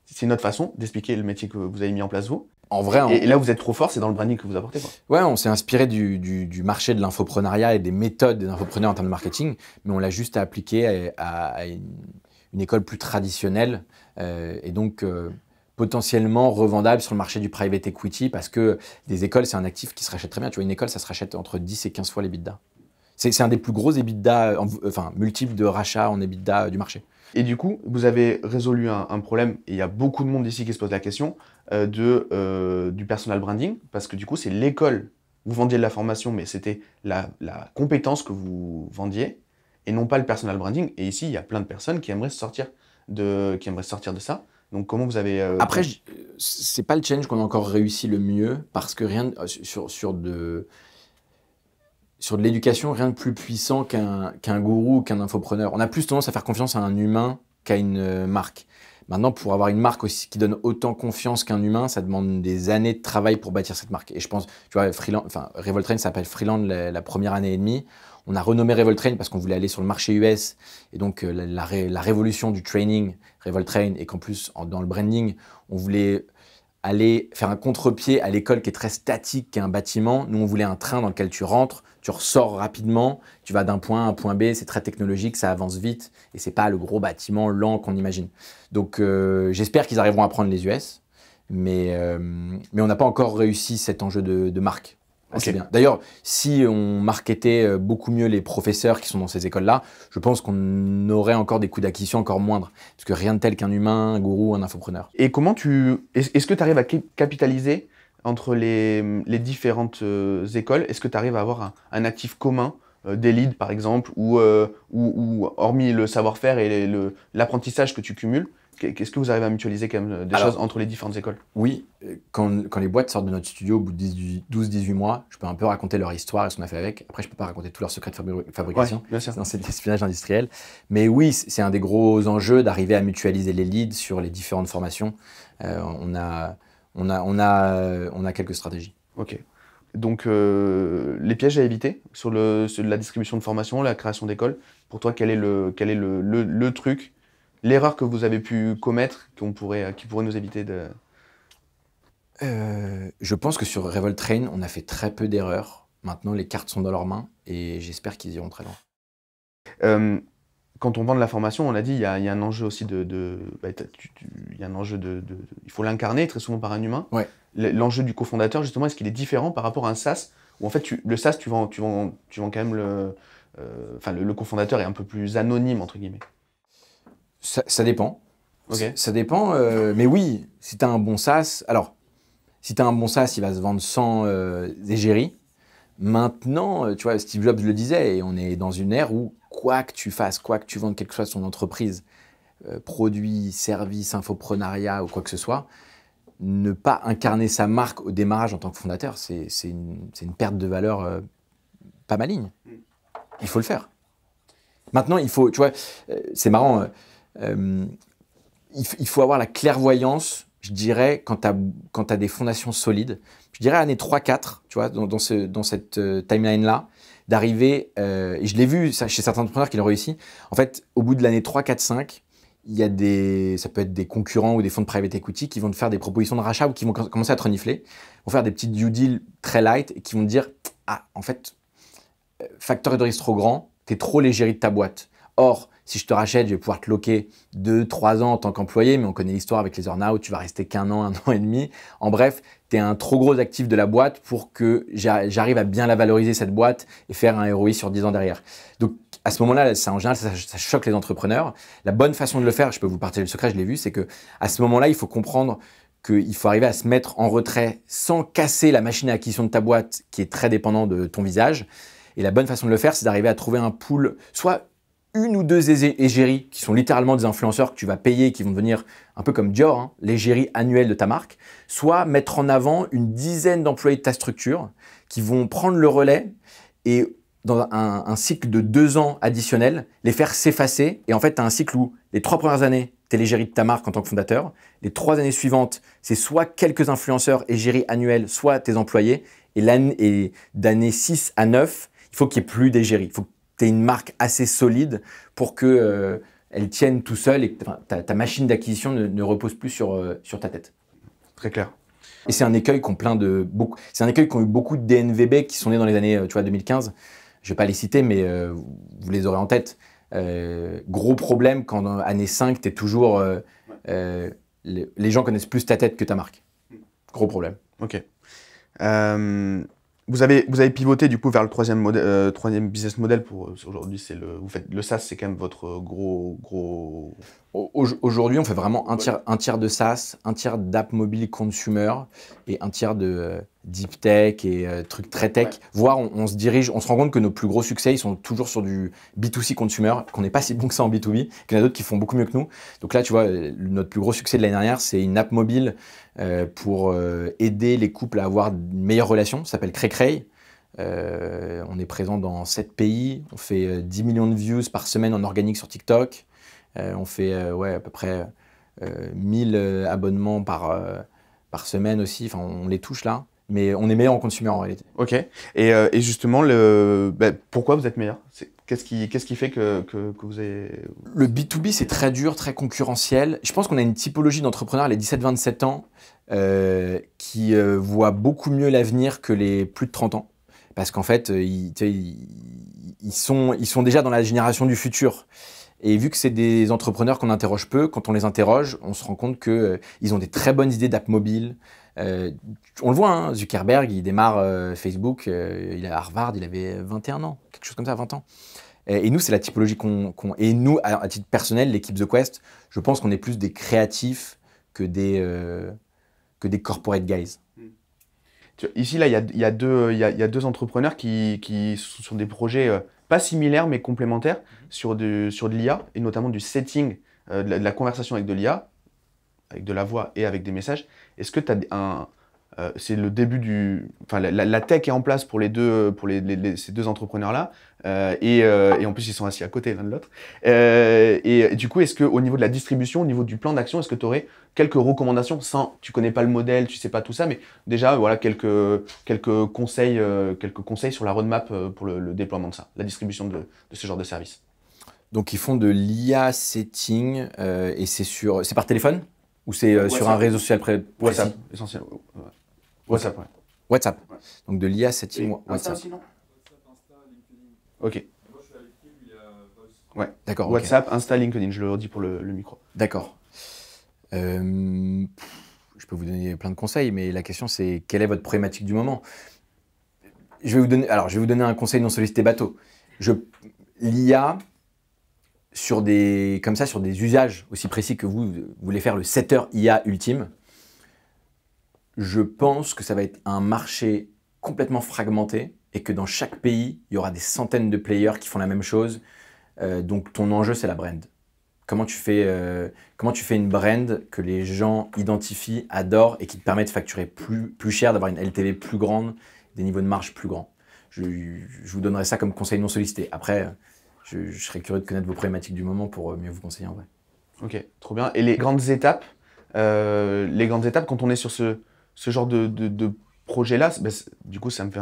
c'est une autre façon d'expliquer le métier que vous avez mis en place, vous. En vrai, et là, vous êtes trop fort, c'est dans le branding que vous apportez, quoi. Ouais, on s'est inspiré du marché de l'infoprenariat et des méthodes des infopreneurs en termes de marketing, mais on l'a juste appliqué à une école plus traditionnelle. Et donc, potentiellement revendable sur le marché du private equity, parce que des écoles, c'est un actif qui se rachète très bien. Tu vois, une école, ça se rachète entre 10 et 15 fois l'EBITDA. C'est un des plus gros EBITDA, multiples de rachat en EBITDA du marché. Et du coup, vous avez résolu un problème, et il y a beaucoup de monde ici qui se pose la question, du personal branding, parce que du coup, c'est l'école. Vous vendiez de la formation, mais c'était la compétence que vous vendiez, et non pas le personal branding. Et ici, il y a plein de personnes qui aimeraient sortir de ça. Donc, comment vous avez... Après, c'est pas le challenge qu'on a encore réussi le mieux, parce que sur de l'éducation, rien de plus puissant qu'un gourou ou qu'un infopreneur. On a plus tendance à faire confiance à un humain qu'à une marque. Maintenant, pour avoir une marque aussi qui donne autant confiance qu'un humain, ça demande des années de travail pour bâtir cette marque. Et je pense, tu vois, Revoltrain s'appelle Freeland la première année et demie. On a renommé Revoltrain parce qu'on voulait aller sur le marché US. Et donc, la révolution du training, Revoltrain, et qu'en plus, dans le branding, on voulait aller faire un contre-pied à l'école qui est très statique, qui est un bâtiment. Nous, on voulait un train dans lequel tu rentres, tu ressors rapidement, tu vas d'un point A à un point B, c'est très technologique, ça avance vite, et c'est pas le gros bâtiment lent qu'on imagine. Donc, j'espère qu'ils arriveront à prendre les US, mais on n'a pas encore réussi cet enjeu de marque. Okay. C'est bien. D'ailleurs, si on marketait beaucoup mieux les professeurs qui sont dans ces écoles-là, je pense qu'on aurait encore des coûts d'acquisition encore moindres. Parce que rien de tel qu'un humain, un gourou, un infopreneur. Et comment est-ce que tu arrives à capitaliser entre les différentes écoles? Est-ce que tu arrives à avoir un actif commun, des leads par exemple, ou hormis le savoir-faire et l'apprentissage que tu cumules, qu'est-ce que vous arrivez à mutualiser quand même des choses entre les différentes écoles? Oui, quand les boîtes sortent de notre studio au bout de 12-18 mois, je peux un peu raconter leur histoire et ce qu'on a fait avec. Après, je ne peux pas raconter tous leurs secrets de fabrication. Ouais, bien sûr. C'est de l'espionnage industriel. Mais oui, c'est un des gros enjeux d'arriver à mutualiser les leads sur les différentes formations. On a quelques stratégies. Ok. Donc, les pièges à éviter sur la distribution de formation, la création d'écoles, pour toi, quel est le truc, l'erreur que vous avez pu commettre qui pourrait nous éviter de... Je pense que sur Revoltrain, on a fait très peu d'erreurs. Maintenant, les cartes sont dans leurs mains et j'espère qu'ils iront très loin. Quand on vend de la formation, on a dit, il y a un enjeu aussi il y a un enjeu il faut l'incarner très souvent par un humain. Ouais. L'enjeu du cofondateur, justement, est-ce qu'il est différent par rapport à un SaaS où en fait, le SaaS, tu vends quand même le cofondateur est un peu plus anonyme, entre guillemets. Ça dépend. Okay. Ça dépend, mais oui, si tu as un bon SaaS, alors, si tu as un bon SaaS, il va se vendre sans égérie. Maintenant, tu vois, Steve Jobs le disait, et on est dans une ère où quoi que tu fasses, quoi que tu vendes, quelle que soit ton entreprise, produit, service, infoprenariat ou quoi que ce soit, ne pas incarner sa marque au démarrage en tant que fondateur, c'est une perte de valeur pas maligne. Il faut le faire. Maintenant, il faut, tu vois, c'est marrant, il faut avoir la clairvoyance, je dirais, quand tu as des fondations solides. Je dirais année 3-4, tu vois, dans cette timeline-là, d'arriver, et je l'ai vu ça, chez certains entrepreneurs qui l'ont réussi, en fait, au bout de l'année 3, 4, 5, il y a ça peut être des concurrents ou des fonds de private equity qui vont te faire des propositions de rachat ou qui vont commencer à te renifler, vont faire des petites due deals très light et qui vont te dire « Ah, en fait, facteur de risque trop grand, tu es trop l'égérie de ta boîte. Or, si je te rachète, je vais pouvoir te loquer 2-3 ans en tant qu'employé, mais on connaît l'histoire avec les earn-out, tu vas rester qu'1 an, 1 an et demi. En bref, tu es un trop gros actif de la boîte pour que j'arrive à bien la valoriser, cette boîte, et faire un ROI sur 10 ans derrière. » Donc, à ce moment-là, en général, ça choque les entrepreneurs. La bonne façon de le faire, je peux vous partager le secret, je l'ai vu, c'est qu'à ce moment-là, il faut comprendre qu'il faut arriver à se mettre en retrait sans casser la machine à acquisition de ta boîte qui est très dépendant de ton visage. Et la bonne façon de le faire, c'est d'arriver à trouver un pool, soit une ou deux égéries qui sont littéralement des influenceurs que tu vas payer, qui vont devenir un peu comme Dior, hein, l'égérie annuelle de ta marque, soit mettre en avant une dizaine d'employés de ta structure qui vont prendre le relais et dans un cycle de 2 ans additionnels, les faire s'effacer. Et en fait, tu as un cycle où les 3 premières années, tu es l'égérie de ta marque en tant que fondateur. Les 3 années suivantes, c'est soit quelques influenceurs égérie annuelle, soit tes employés. Et d'année 6 à 9, il faut qu'il n'y ait plus d'égérie. Il faut que tu aies une marque assez solide pour qu'elle tienne tout seul et que ta machine d'acquisition ne repose plus sur ta tête. Très clair. Et c'est un écueil c'est un écueil qu'ont eu beaucoup de DNVB qui sont nés dans les années 2015. Je ne vais pas les citer, mais vous les aurez en tête. Gros problème quand dans année 5, tu es toujours... les gens connaissent plus ta tête que ta marque. Gros problème. Ok. Vous avez pivoté du coup vers le troisième business model pour aujourd'hui, vous faites le SaaS, c'est quand même votre gros. Aujourd'hui, on fait vraiment un tiers de SaaS, un tiers d'app mobile consumer et un tiers de deep tech et trucs très tech. Ouais. Voire, on se rend compte que nos plus gros succès, ils sont toujours sur du B2C consumer, qu'on n'est pas si bon que ça en B2B, qu'il y en a d'autres qui font beaucoup mieux que nous. Donc là, tu vois, notre plus gros succès de l'année dernière, c'est une app mobile pour aider les couples à avoir une meilleure relation. Ça s'appelle Cray. On est présent dans 7 pays, on fait 10 millions de views par semaine en organique sur TikTok. On fait à peu près 1000 abonnements par semaine aussi. Enfin, on les touche là, mais on est meilleur en consumer en réalité. Ok. Et justement, pourquoi vous êtes meilleur? Qu'est-ce qui fait que vous avez... Le B2B, c'est très dur, très concurrentiel. Je pense qu'on a une typologie d'entrepreneurs, les 17-27 ans, qui voient beaucoup mieux l'avenir que les plus de 30 ans. Parce qu'en fait, ils sont déjà dans la génération du futur. Et vu que c'est des entrepreneurs qu'on interroge peu, quand on les interroge, on se rend compte qu'ils ont des très bonnes idées d'app mobile. On le voit, hein, Zuckerberg, il démarre Facebook, il est à Harvard, il avait 21 ans, quelque chose comme ça, 20 ans. Et nous, c'est la typologie Et nous, à titre personnel, l'équipe The Quest, je pense qu'on est plus des créatifs que des corporate guys. Ici, là, il y a deux entrepreneurs qui sont sur des projets pas similaires, mais complémentaires, sur de l'IA, et notamment du setting, de la conversation avec de l'IA, avec de la voix et avec des messages. Est-ce que tu as c'est le début Enfin, la tech est en place pour ces deux entrepreneurs-là, et en plus, ils sont assis à côté l'un de l'autre. Et du coup, est-ce qu'au niveau de la distribution, au niveau du plan d'action, est-ce que tu aurais quelques recommandations tu connais pas le modèle, tu sais pas tout ça, mais déjà, voilà, quelques conseils sur la roadmap pour le déploiement de ça, la distribution de ce genre de service. Donc, ils font de l'IA setting, et c'est par téléphone? Ou c'est sur un réseau social précis? WhatsApp, essentiellement. WhatsApp, ouais. WhatsApp. Ouais. Donc de l'IA setting WhatsApp. Aussi, non? Ok. Moi, je suis avec lui, il a Ouais. D'accord. WhatsApp, Insta, LinkedIn, je le redis pour le micro. D'accord. Je peux vous donner plein de conseils, mais la question c'est quelle est votre problématique du moment? Je vais vous donner un conseil non sollicité bateau. L'IA sur des usages aussi précis que vous voulez faire le setter IA ultime, je pense que ça va être un marché complètement fragmenté et que dans chaque pays, il y aura des centaines de players qui font la même chose. Donc ton enjeu, c'est la brand. Comment tu fais une brand que les gens identifient, adorent et qui te permet de facturer plus cher, d'avoir une LTV plus grande, des niveaux de marge plus grands. Je vous donnerai ça comme conseil non sollicité. Après, je serais curieux de connaître vos problématiques du moment pour mieux vous conseiller en vrai. Ok, trop bien. Et les grandes étapes, quand on est sur ce genre de projet-là, du coup, ça me fait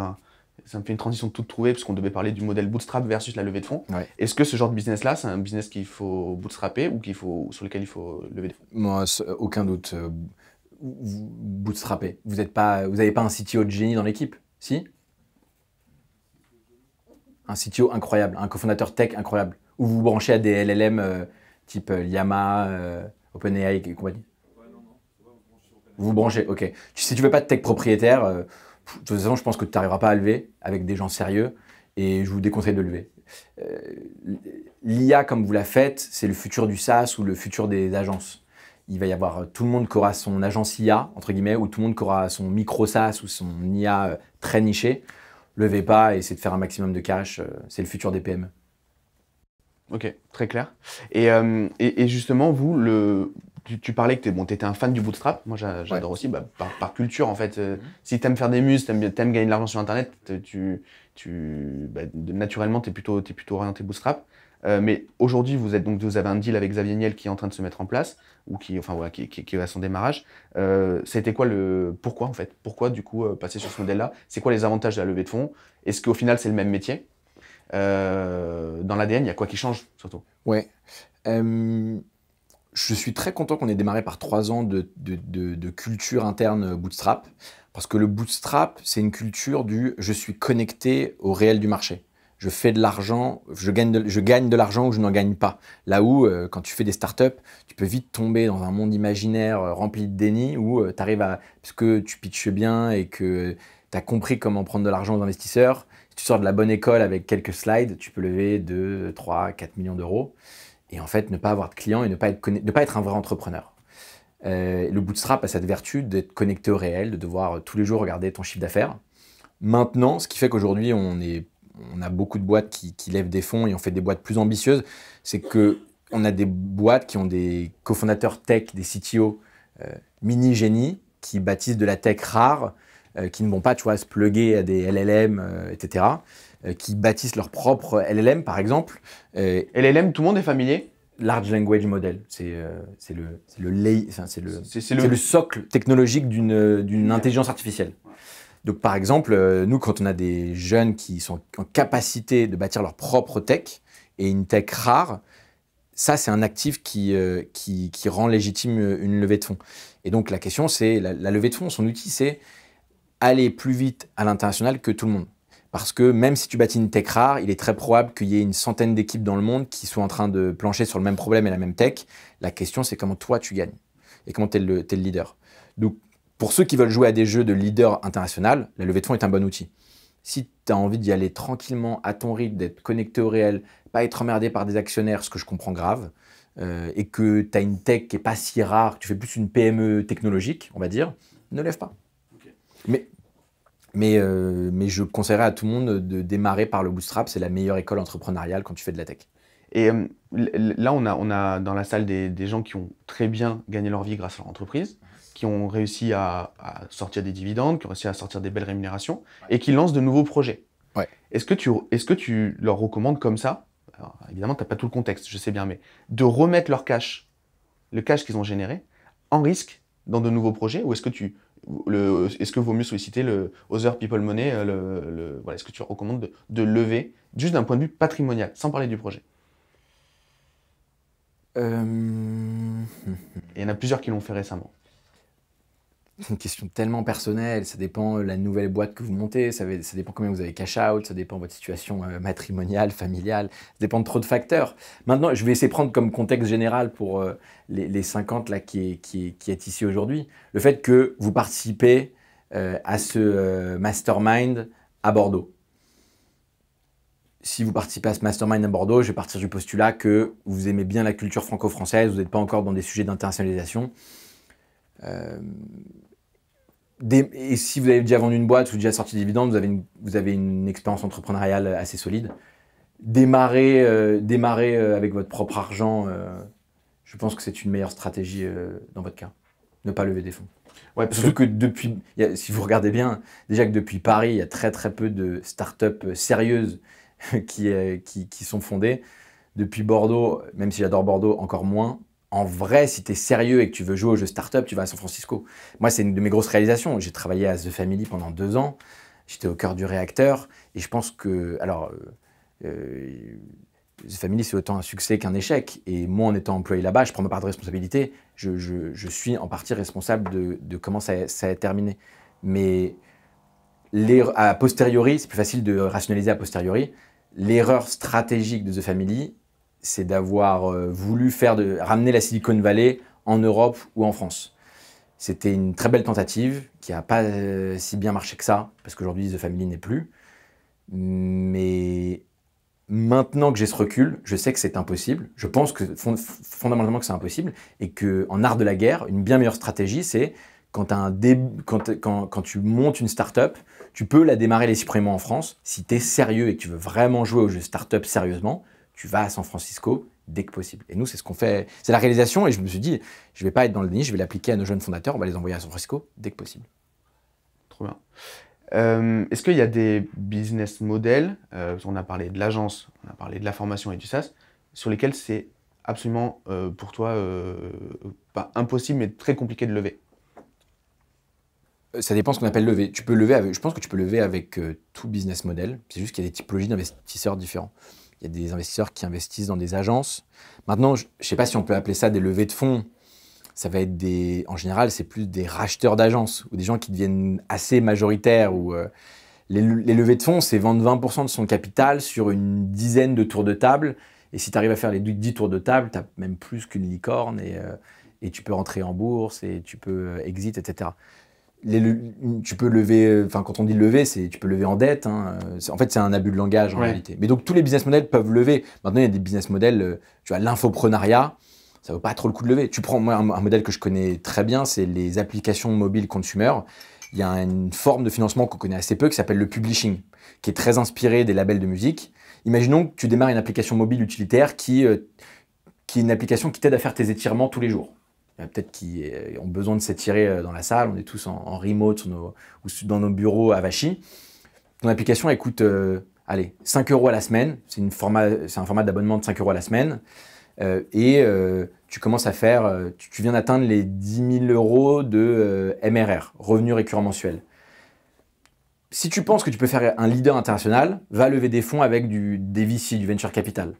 une transition toute trouvée, parce qu'on devait parler du modèle bootstrap versus la levée de fonds. Ouais. Est-ce que ce genre de business-là, c'est un business qu'il faut bootstrapper ou sur lequel il faut lever des fonds? Moi, aucun doute. Bootstrapper. Vous n'avez pas un CTO de génie dans l'équipe? Si? Un CTO incroyable, un cofondateur tech incroyable. Ou vous vous branchez à des LLM type Llama, OpenAI et compagnie? Vous vous branchez, ok. Si tu veux pas de tech propriétaire, de toute façon, je pense que tu n'arriveras pas à lever avec des gens sérieux et je vous déconseille de lever. L'IA, comme vous la faites, c'est le futur du SaaS ou le futur des agences. Il va y avoir tout le monde qui aura son agence IA, entre guillemets, ou tout le monde qui aura son micro SaaS ou son IA très niché. Levez pas et essayez de faire un maximum de cash. C'est le futur des PME. Ok, très clair. Et justement, tu parlais que tu étais un fan du bootstrap. Moi, j'adore aussi, par culture, en fait. Si tu aimes faire des muses, tu aimes gagner de l'argent sur Internet, naturellement, tu es plutôt orienté bootstrap. Mais aujourd'hui, vous avez un deal avec Xavier Niel qui est en train de se mettre en place, ou qui est à son démarrage. C'était quoi pourquoi, en fait? Pourquoi, du coup, passer sur ce modèle-là? C'est quoi les avantages de la levée de fonds? Est-ce qu'au final, c'est le même métier? Dans l'ADN, il y a quoi qui change, surtout? Ouais. Je suis très content qu'on ait démarré par 3 ans de culture interne bootstrap, parce que le bootstrap, c'est une culture du « je suis connecté au réel du marché ». Je fais de l'argent, je gagne de l'argent ou je n'en gagne pas. Là où, quand tu fais des startups, tu peux vite tomber dans un monde imaginaire rempli de déni où tu arrives parce que tu pitches bien et que tu as compris comment prendre de l'argent aux investisseurs, si tu sors de la bonne école avec quelques slides, tu peux lever 2, 3, 4 millions d'euros. Et en fait, ne pas avoir de clients et ne pas être un vrai entrepreneur. Le bootstrap a cette vertu d'être connecté au réel, de devoir tous les jours regarder ton chiffre d'affaires. Maintenant, ce qui fait qu'aujourd'hui, on a beaucoup de boîtes qui lèvent des fonds et on fait des boîtes plus ambitieuses, c'est qu'on a des boîtes qui ont des cofondateurs tech, des CTO mini-génies, qui bâtissent de la tech rare, qui ne vont pas, tu vois, se plugger à des LLM, etc., qui bâtissent leur propre LLM, par exemple. LLM, tout le monde est familier? Large Language Model, c'est le le socle technologique d'une intelligence artificielle. Donc, par exemple, nous, quand on a des jeunes qui sont en capacité de bâtir leur propre tech et une tech rare, ça, c'est un actif qui rend légitime une levée de fonds. Et donc, la question, c'est la levée de fonds, son outil, c'est aller plus vite à l'international que tout le monde. Parce que même si tu bâtis une tech rare, il est très probable qu'il y ait une centaine d'équipes dans le monde qui soient en train de plancher sur le même problème et la même tech. La question, c'est comment toi, tu gagnes et comment tu es le leader. Donc, pour ceux qui veulent jouer à des jeux de leader international, la levée de fonds est un bon outil. Si tu as envie d'y aller tranquillement, à ton rythme, d'être connecté au réel, pas être emmerdé par des actionnaires, ce que je comprends grave, et que tu as une tech qui n'est pas si rare, que tu fais plus une PME technologique, on va dire, ne lève pas. Okay. Mais je conseillerais à tout le monde de démarrer par le bootstrap. C'est la meilleure école entrepreneuriale quand tu fais de la tech. Et là, on a dans la salle des gens qui ont très bien gagné leur vie grâce à leur entreprise, qui ont réussi à sortir des dividendes, qui ont réussi à sortir des belles rémunérations, et qui lancent de nouveaux projets. Ouais. Est-ce que tu leur recommandes comme ça, alors, évidemment, tu n'as pas tout le contexte, je sais bien, mais de remettre leur cash, le cash qu'ils ont généré, en risque dans de nouveaux projets, ou est-ce que vaut mieux solliciter le Other People Money, voilà, est-ce que tu recommandes de lever, juste d'un point de vue patrimonial, sans parler du projet? Il y en a plusieurs qui l'ont fait récemment. C'est une question tellement personnelle, ça dépend de la nouvelle boîte que vous montez, ça dépend combien vous avez cash out, ça dépend de votre situation matrimoniale, familiale, ça dépend de trop de facteurs. Maintenant, je vais essayer de prendre comme contexte général pour les 50 là, qui est ici aujourd'hui, le fait que vous participez à ce mastermind à Bordeaux. Si vous participez à ce mastermind à Bordeaux, je vais partir du postulat que vous aimez bien la culture franco-française, vous n'êtes pas encore dans des sujets d'internationalisation. Et si vous avez déjà vendu une boîte ou déjà sorti des dividendes, vous avez une expérience entrepreneuriale assez solide. Démarrer avec votre propre argent, je pense que c'est une meilleure stratégie dans votre cas. Ne pas lever des fonds. Ouais, surtout que si vous regardez bien, déjà que depuis Paris, il y a très très peu de startups sérieuses qui sont fondées. Depuis Bordeaux, même si j'adore Bordeaux, encore moins. En vrai, si tu es sérieux et que tu veux jouer aux jeux startup, tu vas à San Francisco. Moi, c'est une de mes grosses réalisations. J'ai travaillé à The Family pendant 2 ans. J'étais au cœur du réacteur. Et je pense que... Alors, The Family, c'est autant un succès qu'un échec. Et moi, en étant employé là-bas, je prends ma part de responsabilité. Je suis en partie responsable de comment ça a terminé. Mais a posteriori, c'est plus facile de rationaliser a posteriori. L'erreur stratégique de The Family, c'est d'avoir voulu ramener la Silicon Valley en Europe ou en France. C'était une très belle tentative qui n'a pas si bien marché que ça, parce qu'aujourd'hui, The Family n'est plus. Mais maintenant que j'ai ce recul, je sais que c'est impossible. Je pense que fondamentalement que c'est impossible et qu'en art de la guerre, une bien meilleure stratégie, c'est quand tu montes une start-up, tu peux la démarrer les 6 premiers mois en France. Si tu es sérieux et que tu veux vraiment jouer au jeu start-up sérieusement, tu vas à San Francisco dès que possible. Et nous, c'est ce qu'on fait. C'est la réalisation. Et je me suis dit, je ne vais pas être dans le déni, je vais l'appliquer à nos jeunes fondateurs. On va les envoyer à San Francisco dès que possible. Trop bien. Est-ce qu'il y a des business models, on a parlé de l'agence, on a parlé de la formation et du SaaS, sur lesquels c'est absolument pour toi pas impossible, mais très compliqué de lever? Ça dépend ce qu'on appelle lever. Je pense que tu peux lever avec tout business model. C'est juste qu'il y a des typologies d'investisseurs différents. Il y a des investisseurs qui investissent dans des agences. Maintenant, je ne sais pas si on peut appeler ça des levées de fonds. Ça va être en général, c'est plus des racheteurs d'agences ou des gens qui deviennent assez majoritaires. Les levées de fonds, c'est vendre 20% de son capital sur une dizaine de tours de table. Et si tu arrives à faire les 10 tours de table, tu as même plus qu'une licorne et tu peux rentrer en bourse et tu peux exit, etc. tu peux lever, enfin quand on dit lever, tu peux lever en dette. Hein. En fait, c'est un abus de langage en réalité. Mais donc tous les business models peuvent lever. Maintenant, il y a des business models, tu vois, l'infoprenariat, ça vaut pas trop le coup de lever. Tu prends moi, un modèle que je connais très bien, c'est les applications mobiles consumer. Il y a une forme de financement qu'on connaît assez peu qui s'appelle le publishing, qui est très inspiré des labels de musique. Imaginons que tu démarres une application mobile utilitaire qui est une application qui t'aide à faire tes étirements tous les jours. Il y en a peut-être qui ont besoin de s'étirer dans la salle, on est tous en remote ou dans nos bureaux à Vichy. Ton application, elle coûte 5 € à la semaine, c'est un format d'abonnement de 5 € à la semaine. Tu commences à faire, tu viens d'atteindre les 10 000 € de MRR, revenu récurrent mensuel. Si tu penses que tu peux faire un leader international, va lever des fonds avec des VC, du venture capital.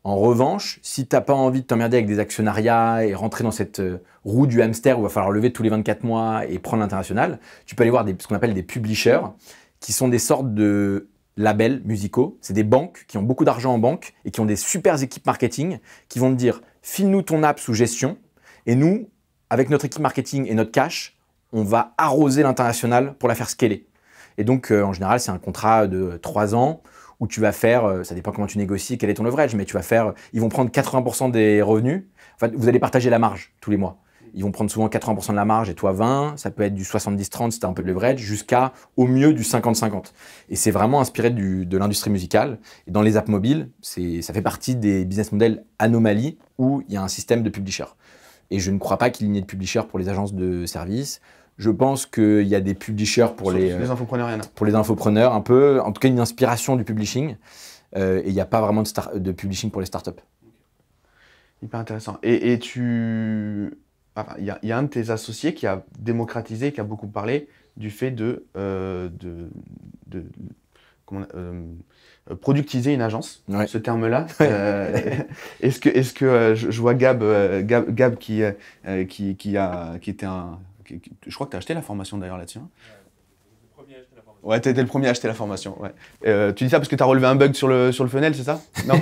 En revanche, si tu n'as pas envie de t'emmerder avec des actionnariats et rentrer dans cette roue du hamster où il va falloir lever tous les 24 mois et prendre l'international, tu peux aller voir ce qu'on appelle des publishers, qui sont des sortes de labels musicaux. C'est des banques qui ont beaucoup d'argent en banque et qui ont des super équipes marketing qui vont te dire « file-nous ton app sous gestion et nous, avec notre équipe marketing et notre cash, on va arroser l'international pour la faire scaler ». Et donc, en général, c'est un contrat de 3 ans où tu vas faire, ça dépend comment tu négocies, quel est ton leverage, mais tu vas faire, ils vont prendre 80% des revenus. Enfin, vous allez partager la marge tous les mois. Ils vont prendre souvent 80% de la marge et toi 20%. Ça peut être du 70-30 si tu as un peu de leverage, jusqu'à au mieux du 50-50. Et c'est vraiment inspiré de l'industrie musicale. Et dans les apps mobiles, ça fait partie des business models anomalies où il y a un système de publisher. Et je ne crois pas qu'il y ait de publisher pour les agences de services. Je pense qu'il y a des publishers pour les infopreneurs, il y en a. Pour les infopreneurs, un peu, en tout cas une inspiration du publishing. Et il n'y a pas vraiment de publishing pour les startups. Hyper intéressant. Et il y a un de tes associés qui a démocratisé, qui a beaucoup parlé du fait de productiser une agence, ouais. Ce terme-là. Est-ce que je vois Gab qui était un... Je crois que tu as acheté la formation d'ailleurs là-dessus. Hein. Ouais, tu étais le premier à acheter la formation. Ouais. Tu dis ça parce que tu as relevé un bug sur le funnel, c'est ça? Non.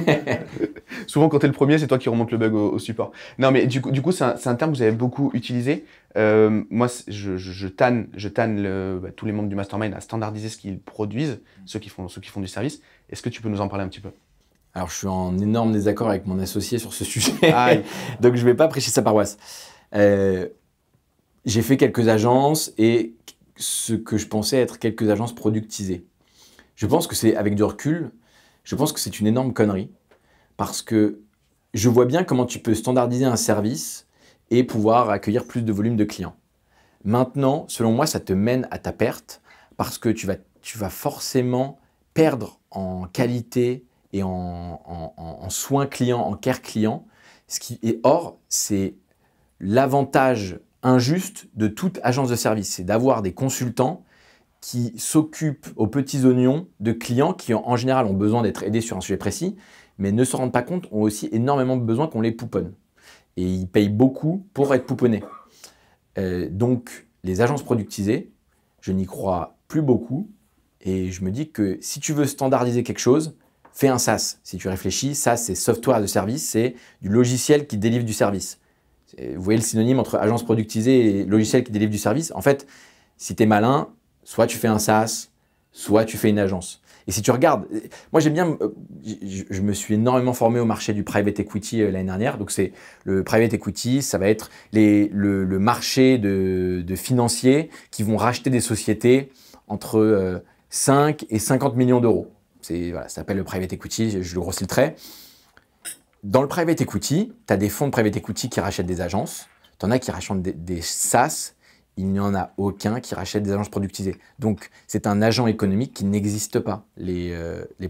Souvent, quand tu es le premier, c'est toi qui remonte le bug au support. Non, mais du coup c'est un terme que vous avez beaucoup utilisé. Moi, je tanne tous les membres du mastermind à standardiser ce qu'ils produisent, ceux qui font du service. Est-ce que tu peux nous en parler un petit peu? Alors, je suis en énorme désaccord avec mon associé sur ce sujet. Donc, je ne vais pas prêcher sa paroisse. J'ai fait quelques agences et ce que je pensais être quelques agences productisées. Je pense que c'est, avec du recul, je pense que c'est une énorme connerie parce que je vois bien comment tu peux standardiser un service et pouvoir accueillir plus de volume de clients. Maintenant, selon moi, ça te mène à ta perte parce que tu vas forcément perdre en qualité et en soins clients, en care client. Or, c'est l'avantage injuste de toute agence de service, c'est d'avoir des consultants qui s'occupent aux petits oignons de clients qui en général ont besoin d'être aidés sur un sujet précis, mais ne se rendent pas compte, ont aussi énormément besoin qu'on les pouponne. Et ils payent beaucoup pour être pouponnés. Donc les agences productisées, je n'y crois plus beaucoup et je me dis que si tu veux standardiser quelque chose, fais un SaaS. Si tu réfléchis, SaaS c'est software de service, c'est du logiciel qui délivre du service. Vous voyez le synonyme entre agence productisée et logiciel qui délivre du service. En fait, si tu es malin, soit tu fais un SaaS, soit tu fais une agence. Et si tu regardes, moi j'aime bien, je me suis énormément formé au marché du private equity l'année dernière. Donc c'est le private equity, ça va être le marché de financiers qui vont racheter des sociétés entre 5 et 50 millions d'euros. Voilà, ça s'appelle le private equity, je le grossis le trait. Dans le private equity, tu as des fonds de private equity qui rachètent des agences, tu en as qui rachètent des SaaS, il n'y en a aucun qui rachète des agences productisées. Donc, c'est un agent économique qui n'existe pas, les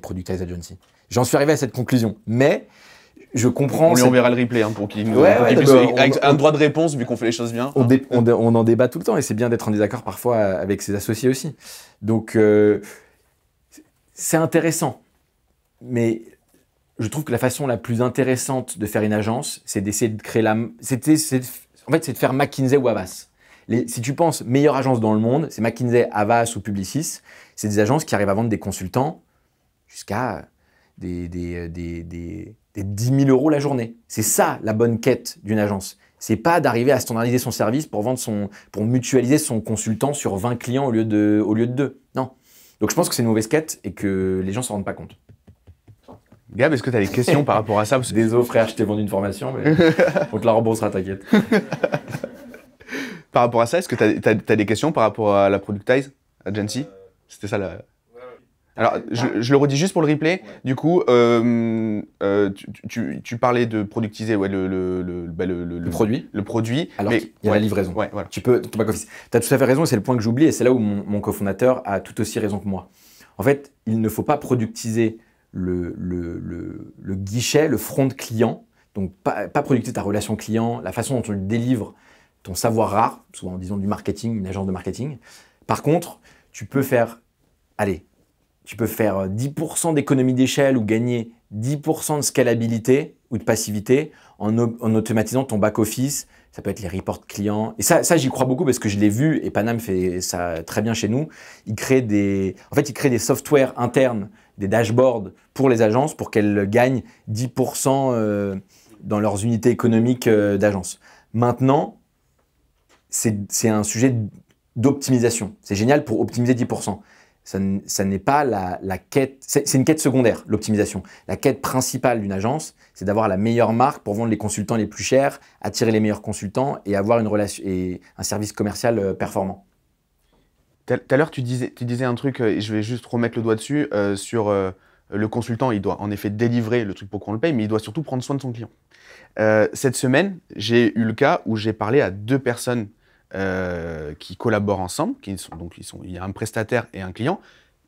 productized agencies. J'en suis arrivé à cette conclusion, mais je comprends... On lui enverra le replay pour qu'il puisse... Avec un droit de réponse, vu qu'on fait les choses bien. On en débat tout le temps, et c'est bien d'être en désaccord parfois avec ses associés aussi. Donc, c'est intéressant, mais... Je trouve que la façon la plus intéressante de faire une agence, c'est d'essayer de créer c'est de faire McKinsey ou Havas. Si tu penses meilleure agence dans le monde, c'est McKinsey, Havas ou Publicis. C'est des agences qui arrivent à vendre des consultants jusqu'à des 10 000 € la journée. C'est ça la bonne quête d'une agence. C'est pas d'arriver à standardiser son service pour pour mutualiser son consultant sur 20 clients au lieu de 2. Non. Donc je pense que c'est une mauvaise quête et que les gens s'en rendent pas compte. Gab, est-ce que tu as des questions par rapport à ça? Désolé frère, je t'ai vendu une formation, mais on te la remboursera, t'inquiète. Par rapport à ça, est-ce que tu as des questions par rapport à la Productize, à Gency? C'était ça la... Alors, je le redis juste pour le replay. Ouais. Du coup, tu parlais de productiser le produit. Le produit. Alors mais, qu'il y a la livraison. Ouais, voilà. Tu peux, ton back-office. Tu as tout à fait raison et c'est le point que j'oublie et c'est là où mon cofondateur a tout aussi raison que moi. En fait, il ne faut pas productiser le guichet, le front client. Donc, pas productiser ta relation client, la façon dont tu délivres ton savoir rare, souvent disons du marketing, une agence de marketing. Par contre, tu peux faire 10% d'économie d'échelle ou gagner 10% de scalabilité ou de passivité en automatisant ton back-office. Ça peut être les reports clients. Et ça j'y crois beaucoup parce que je l'ai vu et Panam fait ça très bien chez nous. Il crée des softwares internes, des dashboards pour les agences pour qu'elles gagnent 10% dans leurs unités économiques d'agence. Maintenant, c'est un sujet d'optimisation. C'est génial pour optimiser 10%. Ça n'est pas la quête, c'est une quête secondaire, l'optimisation. La quête principale d'une agence, c'est d'avoir la meilleure marque pour vendre les consultants les plus chers, attirer les meilleurs consultants et avoir une relation et un service commercial performant. Tout à l'heure, tu disais un truc, et je vais juste remettre le doigt dessus, sur le consultant, il doit en effet délivrer le truc pour qu'on le paye, mais il doit surtout prendre soin de son client. Cette semaine, j'ai eu le cas où j'ai parlé à 2 personnes qui collaborent ensemble, il y a un prestataire et un client,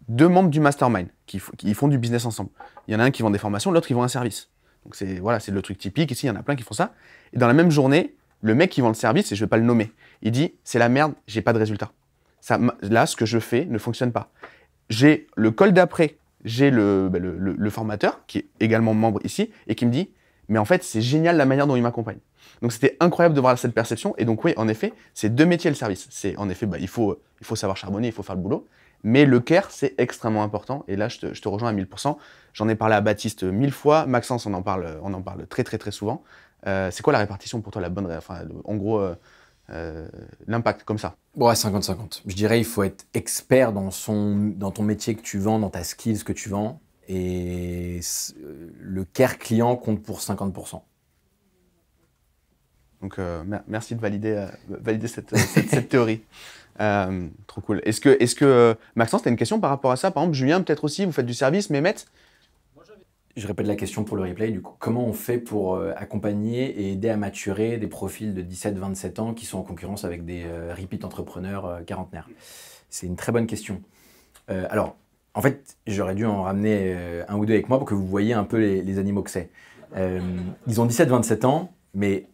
2 membres du mastermind qui font du business ensemble. Il y en a un qui vend des formations, l'autre qui vend un service. Donc c'est le truc typique, ici il y en a plein qui font ça. Et dans la même journée, le mec qui vend le service, et je ne vais pas le nommer, il dit « c'est la merde, j'ai pas de résultat. Là, ce que je fais ne fonctionne pas. » J'ai le call d'après, j'ai le formateur, qui est également membre ici, et qui me dit « mais en fait, c'est génial la manière dont il m'accompagne. » Donc c'était incroyable de voir cette perception. Et donc oui, en effet, c'est 2 métiers le service. C'est en effet, il faut savoir charbonner, il faut faire le boulot. Mais le care, c'est extrêmement important. Et là, je te rejoins à 1000%. J'en ai parlé à Baptiste 1000 fois. Maxence, on en parle très très très souvent. C'est quoi la répartition pour toi, la bonne, en gros, l'impact comme ça? Ouais, 50-50. Je dirais il faut être expert dans ton métier que tu vends, dans ta skills que tu vends. Et le care client compte pour 50%. Donc, merci de valider cette théorie. Trop cool. Est-ce que Maxence, tu as une question par rapport à ça? Par exemple, Julien, peut-être aussi, vous faites du service, Mehmet? Je répète la question pour le replay. Du coup, comment on fait pour accompagner et aider à maturer des profils de 17-27 ans qui sont en concurrence avec des repeat entrepreneurs quarantenaires? C'est une très bonne question. Alors, en fait, j'aurais dû en ramener un ou deux avec moi pour que vous voyiez un peu les animaux que c'est. Ils ont 17-27 ans, mais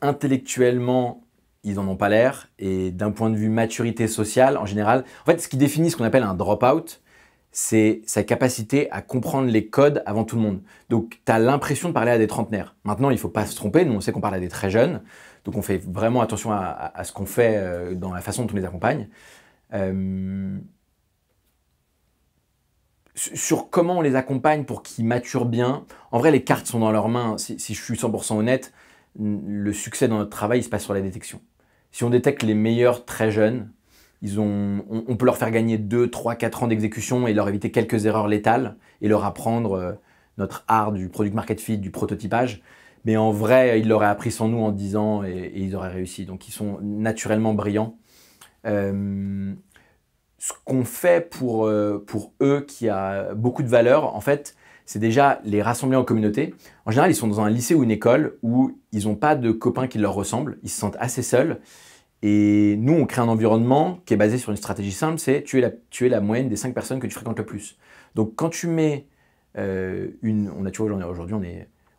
intellectuellement, ils n'en ont pas l'air. Et d'un point de vue maturité sociale, en général, en fait, ce qui définit ce qu'on appelle un drop-out, c'est sa capacité à comprendre les codes avant tout le monde. Donc, tu as l'impression de parler à des trentenaires. Maintenant, il ne faut pas se tromper. Nous, on sait qu'on parle à des très jeunes. Donc, on fait vraiment attention à ce qu'on fait dans la façon dont on les accompagne. Sur comment on les accompagne pour qu'ils maturent bien, en vrai, les cartes sont dans leurs mains. Si je suis 100% honnête, le succès dans notre travail, il se passe sur la détection. Si on détecte les meilleurs très jeunes, on peut leur faire gagner 2, 3, 4 ans d'exécution et leur éviter quelques erreurs létales et leur apprendre notre art du product market fit, du prototypage. Mais en vrai, ils l'auraient appris sans nous en 10 ans et ils auraient réussi. Donc, ils sont naturellement brillants. Ce qu'on fait pour eux qui a beaucoup de valeur, en fait, c'est déjà les rassembler en communauté. En général, ils sont dans un lycée ou une école où ils n'ont pas de copains qui leur ressemblent. Ils se sentent assez seuls. Et nous, on crée un environnement qui est basé sur une stratégie simple, c'est tu es la moyenne des 5 personnes que tu fréquentes le plus. Donc, quand tu mets aujourd'hui,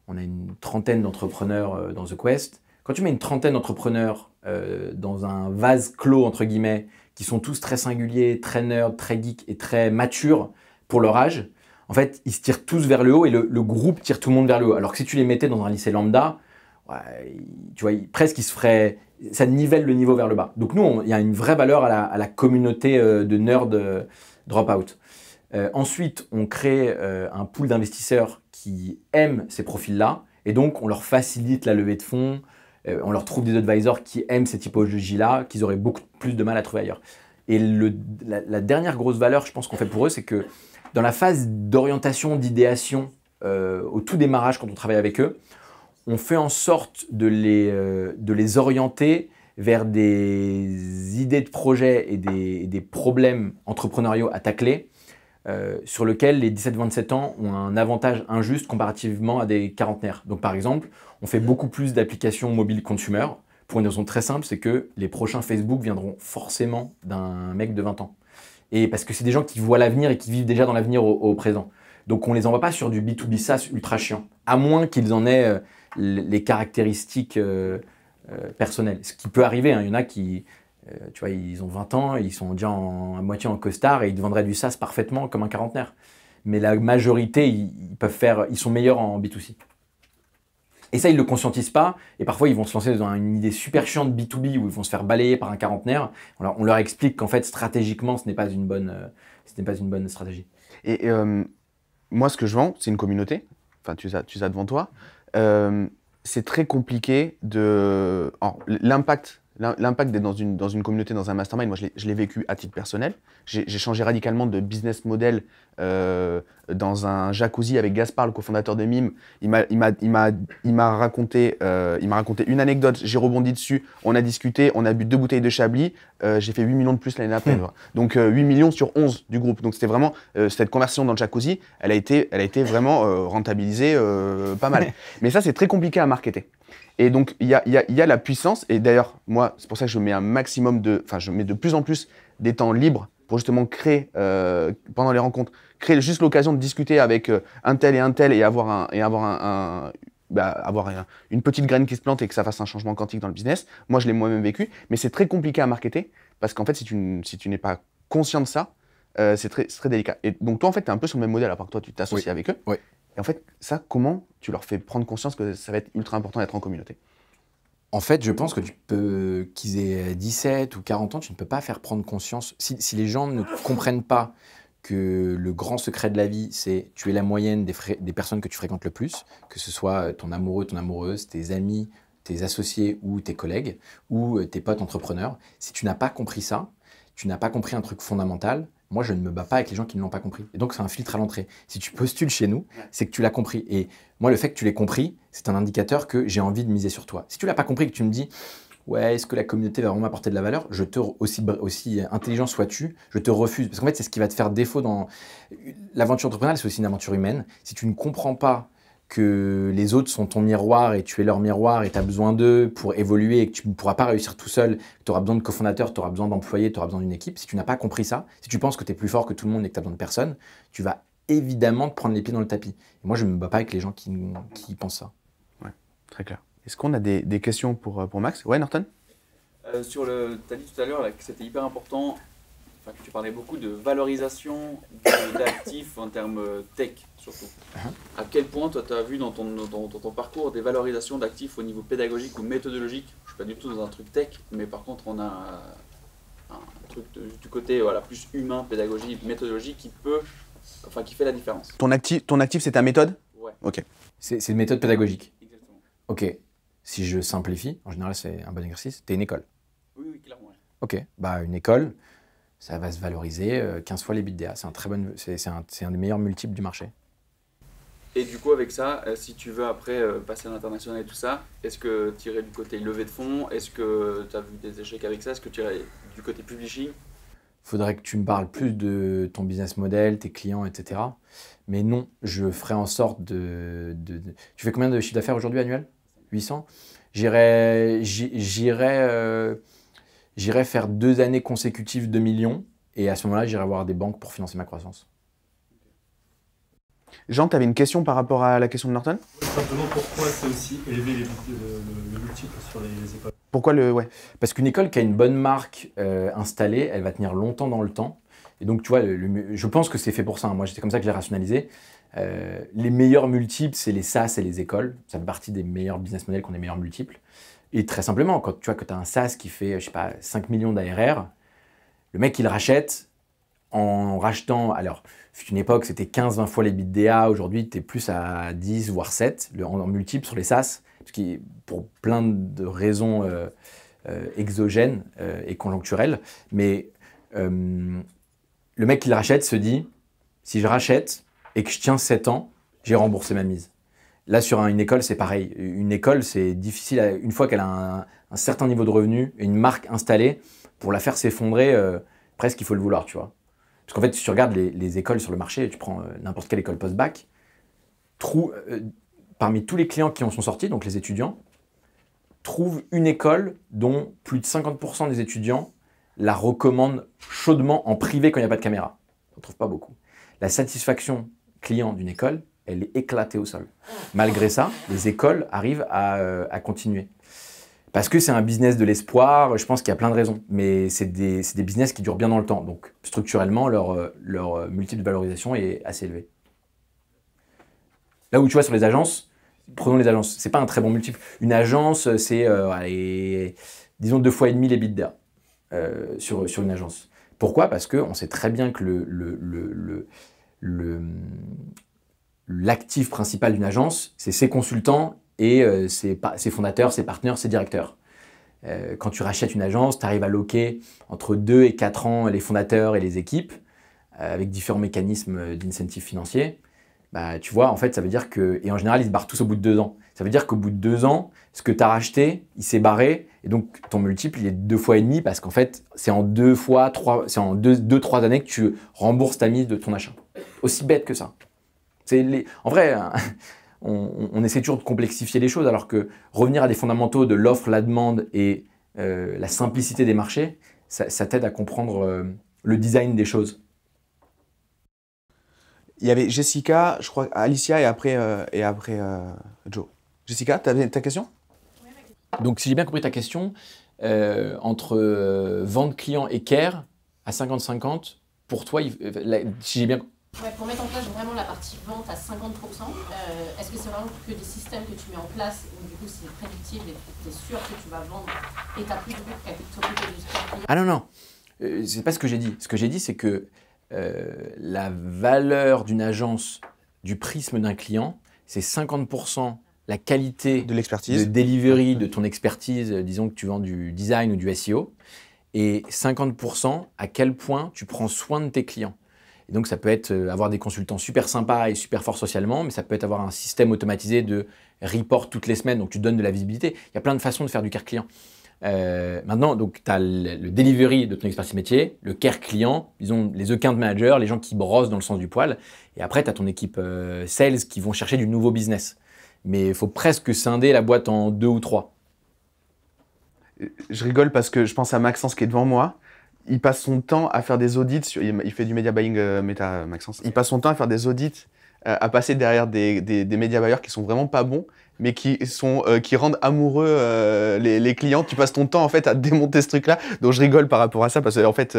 on a une trentaine d'entrepreneurs dans The Quest. Quand tu mets une trentaine d'entrepreneurs dans un vase clos, entre guillemets, qui sont tous très singuliers, très nerds, très geeks et très matures pour leur âge, en fait, ils se tirent tous vers le haut et le groupe tire tout le monde vers le haut. Alors que si tu les mettais dans un lycée lambda, tu vois, presque ils se feraient... Ça nivelle le niveau vers le bas. Donc nous, il y a une vraie valeur à la communauté de nerds drop-out. Ensuite, on crée un pool d'investisseurs qui aiment ces profils-là et donc on leur facilite la levée de fonds, on leur trouve des advisors qui aiment ces typologies-là, qu'ils auraient beaucoup plus de mal à trouver ailleurs. Et la dernière grosse valeur, je pense qu'on fait pour eux, c'est que dans la phase d'orientation, d'idéation, au tout démarrage, quand on travaille avec eux, on fait en sorte de les orienter vers des idées de projet et des problèmes entrepreneuriaux à tacler, sur lesquels les 17-27 ans ont un avantage injuste comparativement à des quarantenaires. Donc par exemple, on fait beaucoup plus d'applications mobile consumer pour une raison très simple, c'est que les prochains Facebook viendront forcément d'un mec de 20 ans. Et parce que c'est des gens qui voient l'avenir et qui vivent déjà dans l'avenir au présent. Donc on ne les envoie pas sur du B2B SaaS ultra chiant, à moins qu'ils en aient les caractéristiques personnelles. Ce qui peut arriver, hein. Il y en a qui, tu vois, ils ont 20 ans, ils sont déjà à moitié en costard et ils te vendraient du SaaS parfaitement comme un quarantenaire. Mais la majorité, ils sont meilleurs en B2C. Et ça, ils ne le conscientisent pas. Et parfois, ils vont se lancer dans une idée super chiante B2B où ils vont se faire balayer par un quarantenaire. On leur explique qu'en fait, stratégiquement, ce n'est pas une bonne stratégie. Et moi, ce que je vends, c'est une communauté. Enfin, tu as devant toi. C'est très compliqué de... L'impact d'être dans une communauté, dans un mastermind, moi, je l'ai vécu à titre personnel. J'ai changé radicalement de business model dans un jacuzzi avec Gaspard, le cofondateur de Mime. Il m'a raconté une anecdote, j'ai rebondi dessus, on a discuté, on a bu 2 bouteilles de Chablis, j'ai fait 8 millions de plus l'année d'après. Donc 8 millions sur 11 du groupe. Donc c'était vraiment, cette conversation dans le jacuzzi, elle a été vraiment rentabilisée pas mal. Mais ça, c'est très compliqué à marketer. Et donc, il y a la puissance, et d'ailleurs, moi, c'est pour ça que je mets je mets de plus en plus des temps libres pour justement créer, pendant les rencontres, créer juste l'occasion de discuter avec un tel et avoir une petite graine qui se plante et que ça fasse un changement quantique dans le business. Moi, je l'ai moi-même vécu, mais c'est très compliqué à marketer, parce qu'en fait, si tu n'es pas conscient de ça, c'est très délicat. Et donc, toi, en fait, tu es un peu sur le même modèle, à part que toi, tu t'associes avec eux. Oui. Et en fait, ça, comment tu leur fais prendre conscience que ça va être ultra important d'être en communauté? En fait, je pense que qu'ils aient 17 ou 40 ans, tu ne peux pas faire prendre conscience. Si les gens ne comprennent pas que le grand secret de la vie, c'est tu es la moyenne des personnes que tu fréquentes le plus, que ce soit ton amoureux, ton amoureuse, tes amis, tes associés ou tes collègues, ou tes potes entrepreneurs. Si tu n'as pas compris ça, tu n'as pas compris un truc fondamental. Moi, je ne me bats pas avec les gens qui ne l'ont pas compris. Et donc, c'est un filtre à l'entrée. Si tu postules chez nous, c'est que tu l'as compris. Et moi, le fait que tu l'aies compris, c'est un indicateur que j'ai envie de miser sur toi. Si tu l'as pas compris, que tu me dis, ouais, est-ce que la communauté va vraiment apporter de la valeur? Aussi intelligent sois-tu, je te refuse. Parce qu'en fait, c'est ce qui va te faire défaut dans l'aventure entrepreneuriale, c'est aussi une aventure humaine. Si tu ne comprends pas que les autres sont ton miroir et tu es leur miroir et tu as besoin d'eux pour évoluer et que tu ne pourras pas réussir tout seul, tu auras besoin de cofondateurs, tu auras besoin d'employés, tu auras besoin d'une équipe. Si tu n'as pas compris ça, si tu penses que tu es plus fort que tout le monde et que tu as besoin de personne, tu vas évidemment te prendre les pieds dans le tapis. Et moi, je ne me bats pas avec les gens qui pensent ça. Ouais, très clair. Est-ce qu'on a des questions pour Max? Ouais, Norton? Tu as dit tout à l'heure que c'était hyper important, enfin, que tu parlais beaucoup de valorisation d'actifs en termes tech surtout. À quel point toi tu as vu dans ton parcours des valorisations d'actifs au niveau pédagogique ou méthodologique? Je ne suis pas du tout dans un truc tech, mais par contre on a un truc du côté plus humain, pédagogique, méthodologique qui fait la différence. Ton actif, c'est ta méthode? Ouais. Ok. C'est une méthode pédagogique. Exactement. Ok. Si je simplifie, en général c'est un bon exercice, tu es une école. Oui, clairement. Ouais. Ok. Bah, une école, ça va se valoriser 15 fois les l'EBITDA. C'est un des meilleurs multiples du marché. Et du coup, avec ça, si tu veux après passer à l'international et tout ça, est-ce que tu irais du côté levée de fonds? Est-ce que tu as vu des échecs avec ça? Est-ce que tu irais du côté publishing? Faudrait que tu me parles plus de ton business model, tes clients, etc. Mais non, je ferai en sorte de... Tu fais combien de chiffre d'affaires aujourd'hui annuel? 800? J'irai faire 2 années consécutives de millions et à ce moment-là, j'irai voir des banques pour financer ma croissance. Jean, tu avais une question par rapport à la question de Norton? Simplement, pourquoi c'est aussi élevé le multiple sur les écoles? Pourquoi ouais. Parce qu'une école qui a une bonne marque installée, elle va tenir longtemps dans le temps. Et donc, tu vois, je pense que c'est fait pour ça. Moi, c'est comme ça que je l'ai rationalisé. Les meilleurs multiples, c'est les SaaS et les écoles. Ça fait partie des meilleurs business models qui ont des meilleurs multiples. Et très simplement, quand tu vois que tu as un SaaS qui fait, je sais pas, 5 millions d'ARR, le mec, il rachète en rachetant... Alors, fut une époque, c'était 15-20 fois les l'EBITDA. Aujourd'hui, tu es plus à 10, voire 7 en multiple sur les SaaS. pour plein de raisons exogènes et conjoncturelles. Mais le mec qui le rachète se dit, si je rachète et que je tiens 7 ans, j'ai remboursé ma mise. Là, sur une école, c'est pareil. Une école, c'est difficile, une fois qu'elle a un certain niveau de revenu, une marque installée, pour la faire s'effondrer, presque il faut le vouloir, tu vois. Parce qu'en fait, si tu regardes les écoles sur le marché, tu prends n'importe quelle école post-bac, parmi tous les clients qui en sont sortis, donc les étudiants, trouve une école dont plus de 50% des étudiants la recommandent chaudement en privé quand il n'y a pas de caméra. On ne trouve pas beaucoup. La satisfaction client d'une école, elle est éclatée au sol. Malgré ça, les écoles arrivent à continuer. Parce que c'est un business de l'espoir, je pense qu'il y a plein de raisons. Mais c'est des business qui durent bien dans le temps. Donc structurellement, leur multiple de valorisation est assez élevé. Là où tu vois sur les agences, prenons les agences, c'est pas un très bon multiple. Une agence, c'est, disons, 2,5 fois l'EBITDA sur une agence. Pourquoi? Parce qu'on sait très bien que l'actif principal d'une agence, c'est ses consultants et ses fondateurs, ses partenaires, ses directeurs. Quand tu rachètes une agence, tu arrives à loquer entre 2 et 4 ans les fondateurs et les équipes, avec différents mécanismes d'incentive financiers. Bah, tu vois, en fait, ça veut dire que... Et en général, ils se barrent tous au bout de 2 ans. Ça veut dire qu'au bout de 2 ans, ce que tu as racheté, il s'est barré. Et donc, ton multiple, il est 2,5 fois parce qu'en fait, c'est en 2-3 années que tu rembourses ta mise de ton achat. Aussi bête que ça. En vrai, on essaie toujours de complexifier les choses, alors que revenir à des fondamentaux de l'offre, la demande et la simplicité des marchés, ça t'aide à comprendre le design des choses. Il y avait Jessica, je crois, Alicia et après Joe. Jessica, tu avais ta question? Donc, si j'ai bien compris ta question, entre vente client et care à 50-50, pour toi, si j'ai bien... Ouais, pour mettre en place vraiment la partie vente à 50%, est-ce que c'est vraiment que des systèmes que tu mets en place où du coup c'est prédictible et tu es sûr que tu vas vendre et tu n'as plus de coup qu'à t'occuper du client? Ah non, c'est pas ce que j'ai dit. Ce que j'ai dit, c'est que la valeur d'une agence, du prisme d'un client, c'est 50% la qualité de l'expertise, de delivery, de ton expertise, disons que tu vends du design ou du SEO, et 50% à quel point tu prends soin de tes clients. Et donc ça peut être avoir des consultants super sympas et super forts socialement, mais ça peut être avoir un système automatisé de report toutes les semaines, donc tu donnes de la visibilité. Il y a plein de façons de faire du care client. Maintenant, donc, tu as le delivery de ton expertise métier, le care client, disons les account managers, les gens qui brossent dans le sens du poil. Et après, tu as ton équipe sales qui vont chercher du nouveau business. Mais il faut presque scinder la boîte en 2 ou 3. Je rigole parce que je pense à Maxence qui est devant moi. Il passe son temps à faire des audits. Il fait du media buying méta, Maxence. Il passe son temps à faire des audits, à passer derrière des média buyers qui sont vraiment pas bons, mais qui rendent amoureux les clients. Tu passes ton temps en fait à démonter ce truc-là. Donc je rigole par rapport à ça parce qu'en fait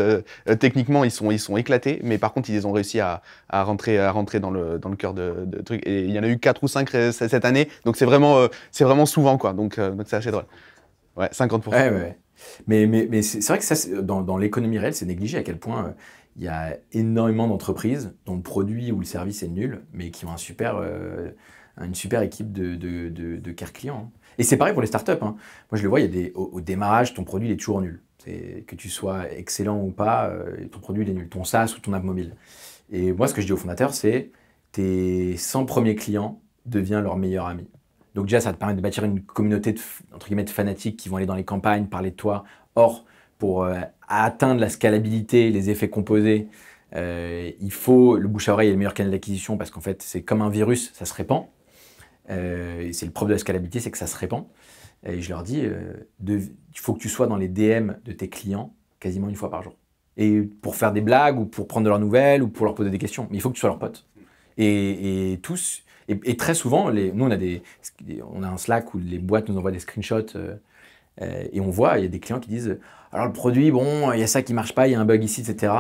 techniquement ils sont éclatés, mais par contre ils ont réussi à rentrer dans le cœur de trucs. Et il y en a eu 4 ou 5 cette année. Donc c'est vraiment souvent quoi. Donc c'est assez drôle. Ouais, 50%. Ouais. Mais c'est vrai que ça, dans l'économie réelle, c'est négligé à quel point il y a énormément d'entreprises dont le produit ou le service est nul, mais qui ont une super équipe de care client. Et c'est pareil pour les startups. Moi, je le vois, au démarrage, ton produit il est toujours nul. Que tu sois excellent ou pas, ton produit il est nul. Ton SaaS ou ton app mobile. Et moi, ce que je dis aux fondateurs, c'est tes 100 premiers clients deviennent leurs meilleurs amis. Donc déjà, ça te permet de bâtir une communauté entre guillemets de fanatiques qui vont aller dans les campagnes, parler de toi. Or, pour atteindre la scalabilité, les effets composés, il faut le bouche à oreille est le meilleur canal d'acquisition parce qu'en fait, c'est comme un virus, ça se répand. Et c'est le propre de la scalabilité, c'est que ça se répand. Et je leur dis, il faut que tu sois dans les DM de tes clients quasiment 1 fois par jour. Et pour faire des blagues ou pour prendre de leurs nouvelles ou pour leur poser des questions. Mais il faut que tu sois leur pote. Et tous... Et très souvent, nous, on a un Slack où les boîtes nous envoient des screenshots et on voit, il y a des clients qui disent « Alors le produit, bon, il y a ça qui ne marche pas, il y a un bug ici, etc.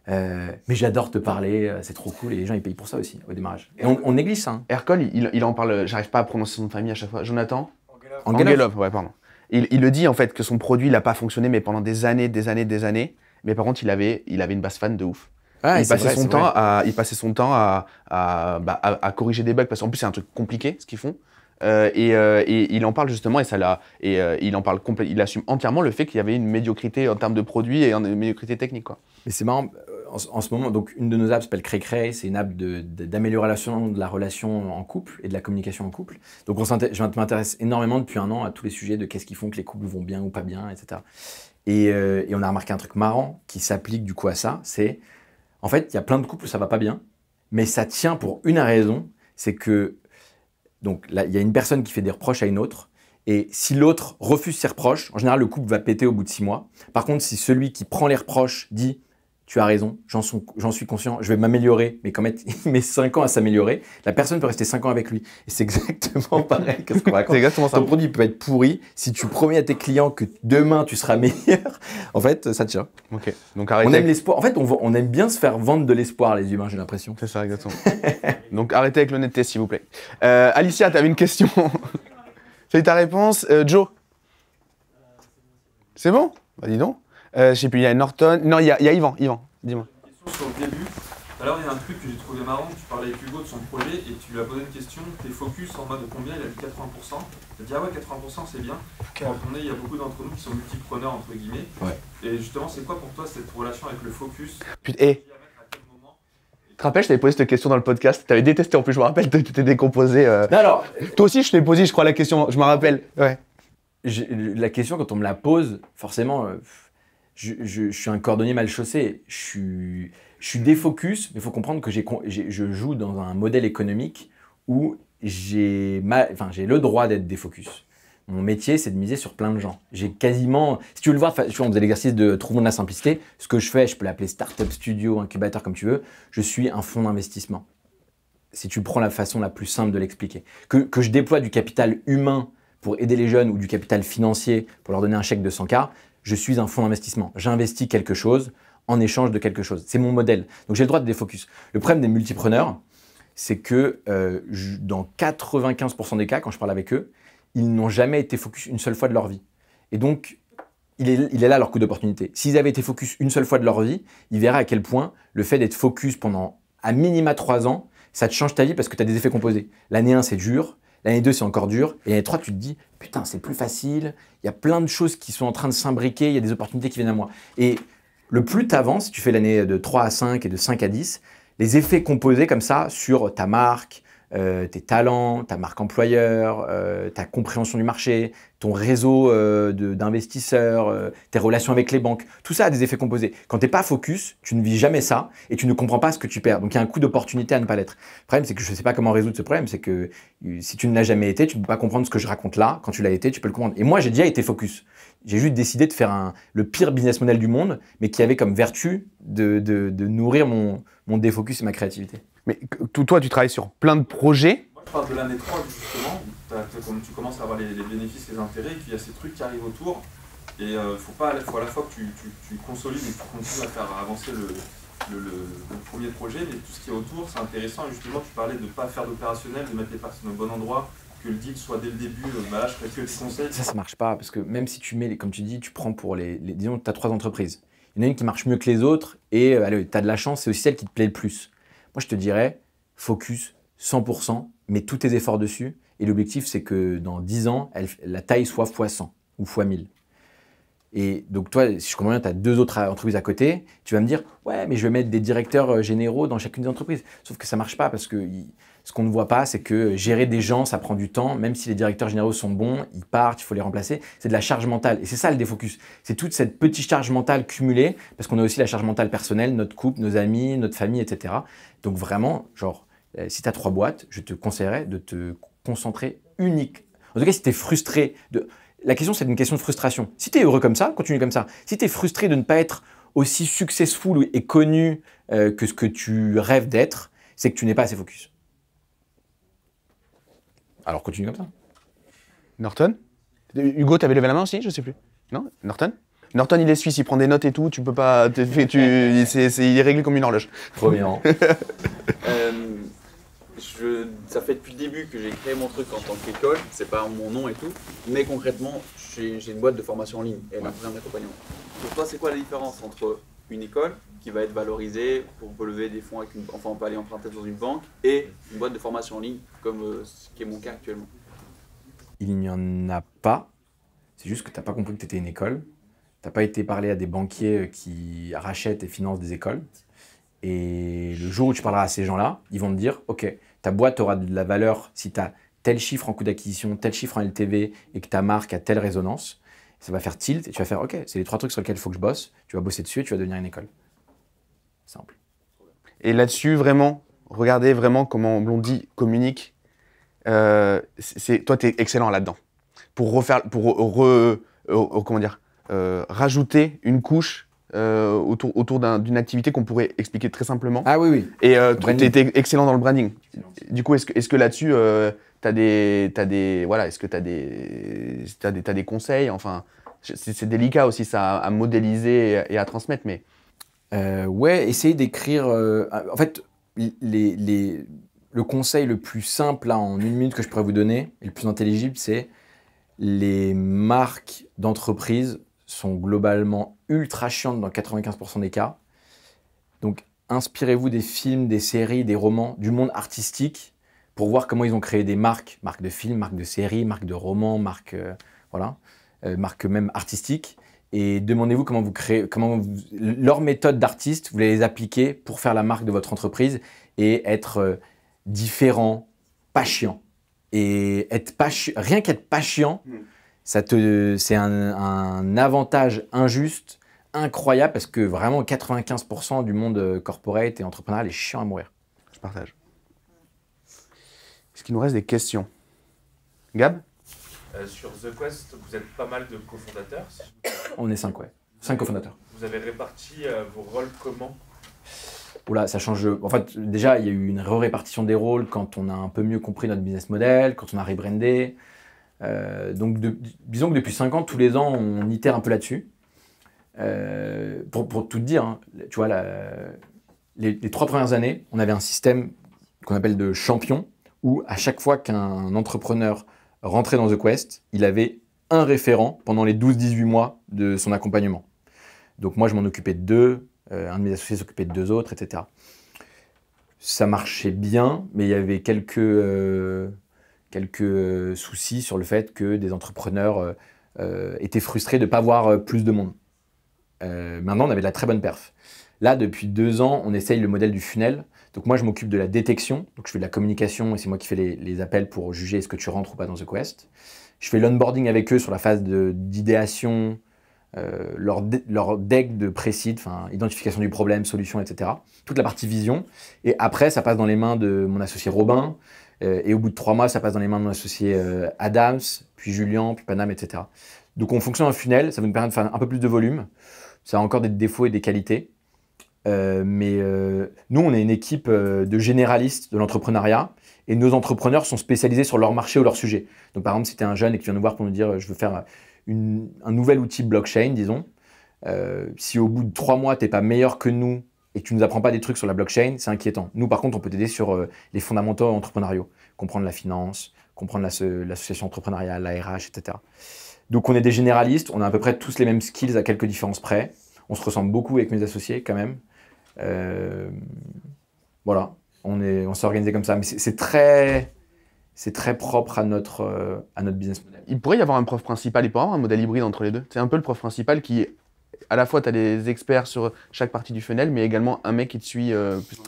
Mais j'adore te parler, c'est trop cool. » Et les gens, ils payent pour ça aussi au démarrage. Et on néglige ça. Ercole, il en parle, j'arrive pas à prononcer son nom de famille à chaque fois. Jonathan Angelov, ouais, pardon. Il le dit en fait que son produit, il n'a pas fonctionné, mais pendant des années. Mais par contre, il avait une base fan de ouf. Ah, il passait son temps à corriger des bugs parce qu'en plus c'est un truc compliqué ce qu'ils font. Et il en parle justement, il en parle il assume entièrement le fait qu'il y avait une médiocrité en termes de produits et une médiocrité technique, quoi. Mais c'est marrant, en ce moment, donc une de nos apps s'appelle Cray, c'est une app d'amélioration de la relation en couple et de la communication en couple. Donc je m'intéresse énormément depuis un an à tous les sujets de qu'est-ce qui font que les couples vont bien ou pas bien, etc. Et on a remarqué un truc marrant qui s'applique du coup à ça, c'est en fait, il y a plein de couples où ça va pas bien, mais ça tient pour une raison, c'est que donc là, il y a une personne qui fait des reproches à une autre, et si l'autre refuse ses reproches, en général, le couple va péter au bout de 6 mois. Par contre, si celui qui prend les reproches dit « tu as raison, j'en suis conscient, je vais m'améliorer », mais quand même, il met 5 ans à s'améliorer, la personne peut rester 5 ans avec lui. Et c'est exactement pareil que ce qu'on raconte. C'est exactement ça. Ton produit peut être pourri, si tu promets à tes clients que demain, tu seras meilleur, en fait, ça tient. Ok, donc On arrêtez. aime l'espoir. En fait, on aime bien se faire vendre de l'espoir, les humains, j'ai l'impression. C'est ça, exactement. Donc arrêtez avec l'honnêteté, s'il vous plaît. Alicia, tu avais une question. C'est ta réponse. Joe. C'est bon? Bah dis donc. Je sais plus, il y a Norton. Non, il y a Yvan. Yvan, dis-moi. Une question sur le début. Alors, il y a un truc que j'ai trouvé marrant. Tu parlais avec Hugo de son projet et tu lui as posé une question. T'es focus en mode de combien? Il a dit 80%. Tu as dit, ah ouais, 80%, c'est bien. Quand on est, il y a beaucoup d'entre nous qui sont multipreneurs, entre guillemets. Ouais. Et justement, c'est quoi pour toi cette relation avec le focus? Putain, Tu te rappelles, je t'avais posé cette question dans le podcast. Tu avais détesté en plus, je me rappelle, tu t'es décomposé. Non, alors, Toi aussi, je t'ai posé, je crois, la question. Je me rappelle. Ouais. la question, quand on me la pose, forcément, je suis un cordonnier mal chaussé. Je suis défocus, mais il faut comprendre que je joue dans un modèle économique où j'ai le droit d'être défocus. Mon métier, c'est de miser sur plein de gens. J'ai quasiment, si tu veux le voir, on faisait l'exercice de trouvons de la simplicité. Ce que je fais, je peux l'appeler startup studio, incubateur, comme tu veux. Je suis un fonds d'investissement. Si tu prends la façon la plus simple de l'expliquer. Que je déploie du capital humain pour aider les jeunes ou du capital financier pour leur donner un chèque de 100K, je suis un fonds d'investissement. J'investis quelque chose en échange de quelque chose. C'est mon modèle. Donc j'ai le droit de défocus. Le problème des multipreneurs, c'est que dans 95% des cas, quand je parle avec eux, ils n'ont jamais été focus une seule fois de leur vie. Et donc, il est là leur coup d'opportunité. S'ils avaient été focus une seule fois de leur vie, ils verraient à quel point le fait d'être focus pendant à minima 3 ans, ça te change ta vie parce que tu as des effets composés. L'année 1, c'est dur. L'année 2, c'est encore dur. Et l'année 3, tu te dis, putain, c'est plus facile. Il y a plein de choses qui sont en train de s'imbriquer. Il y a des opportunités qui viennent à moi. Et le plus tu avances, si tu fais l'année de 3 à 5 et de 5 à 10, les effets composés comme ça sur ta marque, tes talents, ta marque employeur, ta compréhension du marché, ton réseau d'investisseurs, tes relations avec les banques, tout ça a des effets composés. Quand tu n'es pas focus, tu ne vis jamais ça et tu ne comprends pas ce que tu perds. Donc il y a un coup d'opportunité à ne pas l'être. Le problème, c'est que je ne sais pas comment résoudre ce problème, c'est que si tu ne l'as jamais été, tu ne peux pas comprendre ce que je raconte là. Quand tu l'as été, tu peux le comprendre. Et moi, j'ai déjà été focus. J'ai juste décidé de faire le pire business model du monde, mais qui avait comme vertu de nourrir mon défocus et ma créativité. Mais toi, tu travailles sur plein de projets. Moi, je parle de l'année 3, justement. Comme tu commences à avoir les bénéfices, les intérêts, et puis il y a ces trucs qui arrivent autour. Et il faut à la fois que tu consolides et que tu continues à faire avancer le premier projet, mais tout ce qui est autour, c'est intéressant. Et justement, tu parlais de ne pas faire d'opérationnel, de mettre les personnes au bon endroit, que le deal soit dès le début. Là, je ferais que des conseils. Ça marche pas, parce que même si tu mets, comme tu dis, tu prends pour disons que tu as 3 entreprises. Il y en a une qui marche mieux que les autres, et tu as de la chance, c'est aussi celle qui te plaît le plus. Moi, je te dirais, focus 100%, mets tous tes efforts dessus. Et l'objectif, c'est que dans 10 ans, la taille soit x100 ou x1000. Et donc, toi, si je comprends bien, tu as 2 autres entreprises à côté. Tu vas me dire, ouais, mais je vais mettre des directeurs généraux dans chacune des entreprises. Sauf que ça ne marche pas parce que ce qu'on ne voit pas, c'est que gérer des gens, ça prend du temps. Même si les directeurs généraux sont bons, ils partent, il faut les remplacer. C'est de la charge mentale. Et c'est ça le défocus. C'est toute cette petite charge mentale cumulée parce qu'on a aussi la charge mentale personnelle, notre couple, nos amis, notre famille, etc. Donc vraiment, genre, si tu as 3 boîtes, je te conseillerais de te concentrer unique. En tout cas, si tu es frustré La question, c'est une question de frustration. Si tu es heureux comme ça, continue comme ça. Si tu es frustré de ne pas être aussi successful et connu que ce que tu rêves d'être, c'est que tu n'es pas assez focus. Alors continue comme ça. Norton? Hugo, t'avais levé la main aussi? Je sais plus. Non? Norton? Norton, il est suisse, il prend des notes et tout, tu peux pas... il est réglé comme une horloge. Premier rang. Ça fait depuis le début que j'ai créé mon truc en tant qu'école, c'est pas mon nom et tout, mais concrètement, j'ai une boîte de formation en ligne et un programme d'accompagnement. Pour toi, c'est quoi la différence entre une école qui va être valorisée pour relever des fonds, enfin on peut aller emprunter dans une banque, et une boîte de formation en ligne, comme ce qui est mon cas actuellement? Il n'y en a pas. C'est juste que tu n'as pas compris que tu étais une école. Tu n'as pas été parler à des banquiers qui rachètent et financent des écoles. Et le jour où tu parleras à ces gens-là, ils vont te dire « Ok, ta boîte aura de la valeur si tu as tel chiffre en coût d'acquisition, tel chiffre en LTV et que ta marque a telle résonance. » Ça va faire tilt et tu vas faire « Ok, c'est les 3 trucs sur lesquels il faut que je bosse. » Tu vas bosser dessus et tu vas devenir une école. Simple. Et là-dessus, vraiment, regardez vraiment comment Blondie communique. Toi, tu es excellent là-dedans. Pour comment dire, rajouter une couche autour d'une activité qu'on pourrait expliquer très simplement. Ah oui, oui. Et tu étais excellent dans le branding. Du coup, est-ce que là-dessus, t'as des conseils? Enfin, c'est délicat aussi ça à modéliser et à transmettre, mais... Ouais, essayer d'écrire... en fait, le conseil le plus simple là, en 1 minute que je pourrais vous donner, et le plus intelligible, c'est les marques d'entreprise sont globalement ultra chiantes dans 95% des cas. Donc, inspirez-vous des films, des séries, des romans, du monde artistique pour voir comment ils ont créé des marques de films, marques de séries, marques de romans, marques même artistiques. Et demandez-vous comment vous créez, leur méthode d'artiste, vous les appliquer pour faire la marque de votre entreprise et être différent, pas chiant. Et rien qu'être pas chiant, c'est un avantage injuste, incroyable, parce que vraiment 95% du monde corporate et entrepreneurial est chiant à mourir. Je partage. Est-ce qu'il nous reste des questions? Gab? Sur The Quest, vous êtes pas mal de cofondateurs. On est 5, ouais. 5 cofondateurs. Vous avez réparti vos rôles comment? Oula, ça change. En fait, déjà, il y a eu une répartition des rôles quand on a un peu mieux compris notre business model, quand on a rebrandé. Donc, disons que depuis 5 ans, tous les ans, on itère un peu là-dessus. Pour tout te dire, hein, tu vois, les 3 premières années, on avait un système qu'on appelle de champion, où à chaque fois qu'un entrepreneur rentrait dans The Quest, il avait un référent pendant les 12-18 mois de son accompagnement. Donc moi, je m'en occupais de 2, un de mes associés s'occupait de 2 autres, etc. Ça marchait bien, mais il y avait quelques soucis sur le fait que des entrepreneurs étaient frustrés de ne pas voir plus de monde. Maintenant, on avait de la très bonne perf. Là, depuis 2 ans, on essaye le modèle du funnel. Donc moi, je m'occupe de la détection. Donc je fais de la communication et c'est moi qui fais les appels pour juger est-ce que tu rentres ou pas dans The Quest. Je fais l'onboarding avec eux sur la phase d'idéation, leur deck de précide, identification du problème, solution, etc. Toute la partie vision. Et après, ça passe dans les mains de mon associé Robin. Et au bout de 3 mois, ça passe dans les mains de mon associé Adams, puis Julien, puis Panam, etc. Donc on fonctionne en funnel. Ça va nous permettre de faire un peu plus de volume. Ça a encore des défauts et des qualités. Mais nous, on est une équipe de généralistes de l'entrepreneuriat et nos entrepreneurs sont spécialisés sur leur marché ou leur sujet. Donc, par exemple, si tu es un jeune et que tu viens nous voir pour nous dire « je veux faire un nouvel outil blockchain », disons, si au bout de 3 mois, tu n'es pas meilleur que nous et que tu ne nous apprends pas des trucs sur la blockchain, c'est inquiétant. Nous, par contre, on peut t'aider sur les fondamentaux entrepreneuriaux, comprendre la finance, comprendre l'association entrepreneuriale, la RH, etc. Donc, on est des généralistes, on a à peu près tous les mêmes skills à quelques différences près. On se ressemble beaucoup avec mes associés quand même. Voilà, on s'est organisé comme ça, mais c'est très propre à notre business model. Il pourrait y avoir un prof principal, il pourrait y avoir un modèle hybride entre les deux. C'est un peu le prof principal qui, à la fois, tu as des experts sur chaque partie du funnel, mais également un mec qui te suit plus.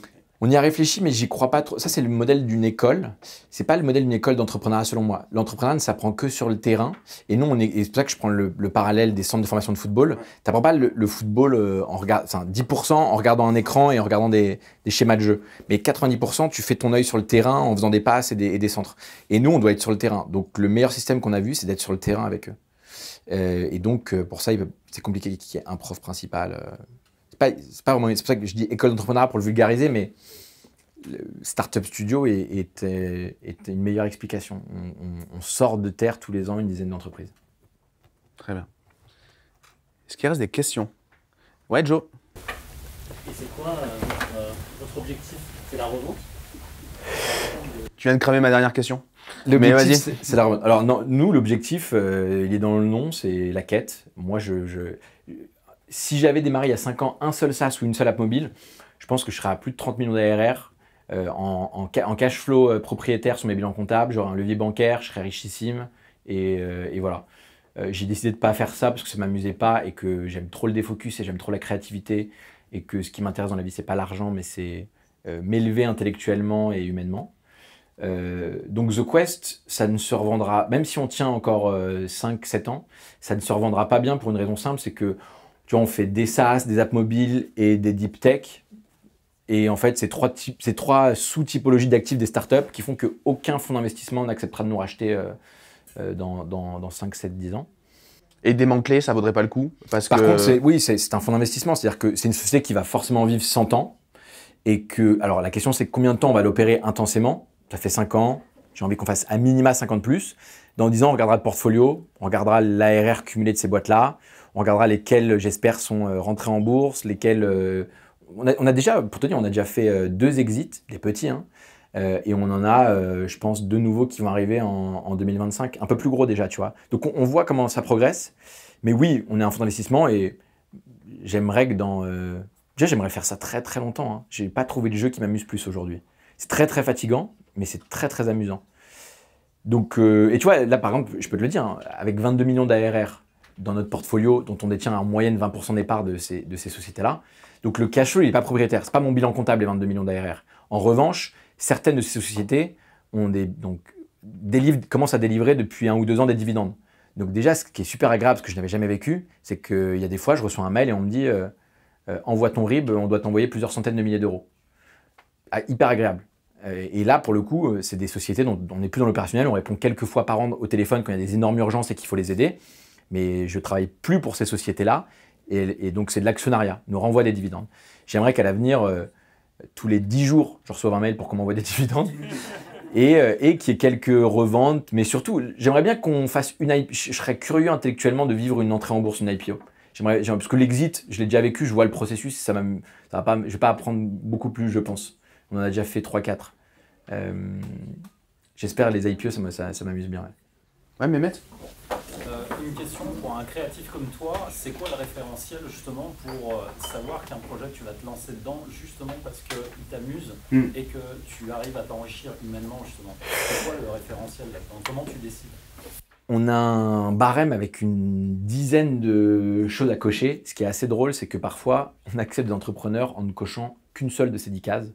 On y a réfléchi, mais j'y crois pas trop. Ça, c'est le modèle d'une école. C'est pas le modèle d'une école d'entrepreneuriat, selon moi. L'entrepreneuriat ne s'apprend que sur le terrain. Et nous, et c'est pour ça que je prends le parallèle des centres de formation de football. Tu n'apprends pas le football 10% en regardant un écran et en regardant des schémas de jeu. Mais 90%, tu fais ton œil sur le terrain en faisant des passes et des centres. Et nous, on doit être sur le terrain. Donc, le meilleur système qu'on a vu, c'est d'être sur le terrain avec eux. Et donc, pour ça, c'est compliqué qu'il y ait un prof principal. C'est pour ça que je dis école d'entrepreneuriat pour le vulgariser, mais le Startup Studio est une meilleure explication. On sort de terre tous les ans une dizaine d'entreprises. Très bien. Est-ce qu'il reste des questions? Ouais, Joe. Et c'est quoi votre objectif? C'est la revente? Tu viens de cramer ma dernière question. L'objectif, c'est la revente. Alors, non, nous, l'objectif, il est dans le nom, c'est la quête. Moi, si j'avais démarré il y a 5 ans un seul SaaS ou une seule app mobile, je pense que je serais à plus de 30 millions d'ARR en cash flow propriétaire sur mes bilans comptables, j'aurais un levier bancaire, je serais richissime Et voilà. J'ai décidé de ne pas faire ça parce que ça ne m'amusait pas et que j'aime trop le défocus et j'aime trop la créativité et que ce qui m'intéresse dans la vie, c'est pas l'argent, mais c'est m'élever intellectuellement et humainement. Donc The Quest, ça ne se revendra, même si on tient encore 5-7 ans, ça ne se revendra pas bien pour une raison simple, c'est que tu vois, on fait des SaaS, des apps mobiles et des deep tech. Et en fait, c'est trois sous-typologies d'actifs des startups qui font qu'aucun fonds d'investissement n'acceptera de nous racheter dans 5, 7, 10 ans. Et démanteler, ça vaudrait pas le coup Par contre, c'est un fonds d'investissement, c'est-à-dire que c'est une société qui va forcément vivre 100 ans. Et que, alors la question c'est combien de temps on va l'opérer intensément. Ça fait 5 ans, j'ai envie qu'on fasse à minima 50 plus. Dans 10 ans, on regardera le portfolio, on regardera l'ARR cumulé de ces boîtes-là, on regardera lesquelles, j'espère, sont rentrées en bourse, lesquelles... on a déjà, pour te dire, on a déjà fait 2 exits, des petits, hein, et on en a, je pense, 2 nouveaux qui vont arriver en 2025, un peu plus gros déjà, tu vois. Donc on voit comment ça progresse, mais oui, on est un fonds d'investissement et j'aimerais que déjà, j'aimerais faire ça très très longtemps, hein. J'ai pas trouvé le jeu qui m'amuse plus aujourd'hui. C'est très très fatigant, mais c'est très très amusant. Donc, et tu vois, là par exemple, je peux te le dire, hein, avec 22 millions d'ARR dans notre portfolio, dont on détient en moyenne 20% des parts de ces sociétés-là, donc le cash flow, il n'est pas propriétaire. C'est pas mon bilan comptable, les 22 millions d'ARR. En revanche, certaines de ces sociétés commencent à délivrer depuis 1 ou 2 ans des dividendes. Donc déjà, ce qui est super agréable, ce que je n'avais jamais vécu, c'est qu'il y a des fois, je reçois un mail et on me dit envoie ton RIB, on doit t'envoyer plusieurs centaines de milliers d'euros. Ah, hyper agréable. Et là, pour le coup, c'est des sociétés dont on n'est plus dans l'opérationnel. On répond quelques fois par an au téléphone quand il y a des énormes urgences et qu'il faut les aider. Mais je ne travaille plus pour ces sociétés-là. Et donc, c'est de l'actionnariat. Ils nous renvoient des dividendes. J'aimerais qu'à l'avenir, tous les 10 jours, je reçoive un mail pour qu'on m'envoie des dividendes. Et qu'il y ait quelques reventes. Mais surtout, j'aimerais bien qu'on fasse une IPO. Je serais curieux intellectuellement de vivre une entrée en bourse, une IPO. Parce que l'exit, je l'ai déjà vécu, je vois le processus. Je ne vais pas apprendre beaucoup plus, je pense. On en a déjà fait 3-4. J'espère les IPO, ça m'amuse bien. Ouais, Mehmet. Une question pour un créatif comme toi, c'est quoi le référentiel justement pour savoir qu'un projet tu vas te lancer dedans justement parce qu'il t'amuse et que tu arrives à t'enrichir humainement justement. C'est quoi le référentiel là-dedans? Comment tu décides? On a un barème avec une dizaine de choses à cocher. Ce qui est assez drôle, c'est que parfois, on accepte des entrepreneurs en ne cochant qu'une seule de ces 10 cases.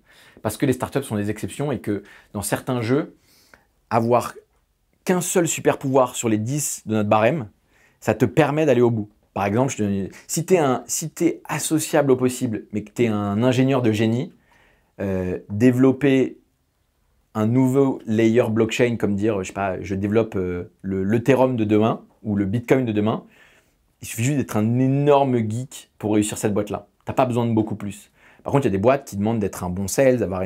Parce que les startups sont des exceptions et que dans certains jeux, avoir qu'un seul super pouvoir sur les 10 de notre barème, ça te permet d'aller au bout. Par exemple, si tu es associable au possible, mais que tu es un ingénieur de génie, développer un nouveau layer blockchain, comme dire, je sais pas, je développe l'Ethereum de demain ou le Bitcoin de demain, il suffit juste d'être un énorme geek pour réussir cette boîte-là. Tu n'as pas besoin de beaucoup plus. Par contre, il y a des boîtes qui demandent d'être un bon sales, d'avoir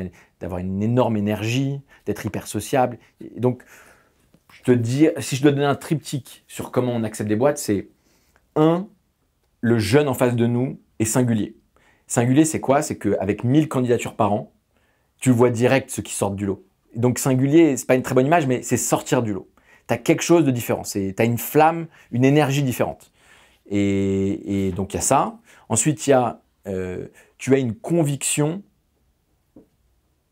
une énorme énergie, d'être hyper sociable. Et donc, si je dois donner un triptyque sur comment on accepte des boîtes, c'est 1, le jeune en face de nous est singulier. Singulier, c'est quoi? C'est qu'avec 1000 candidatures par an, tu vois direct ceux qui sortent du lot. Donc singulier, c'est pas une très bonne image, mais c'est sortir du lot. Tu as quelque chose de différent. Tu as une flamme, une énergie différente. Et donc il y a ça. Ensuite, tu as une conviction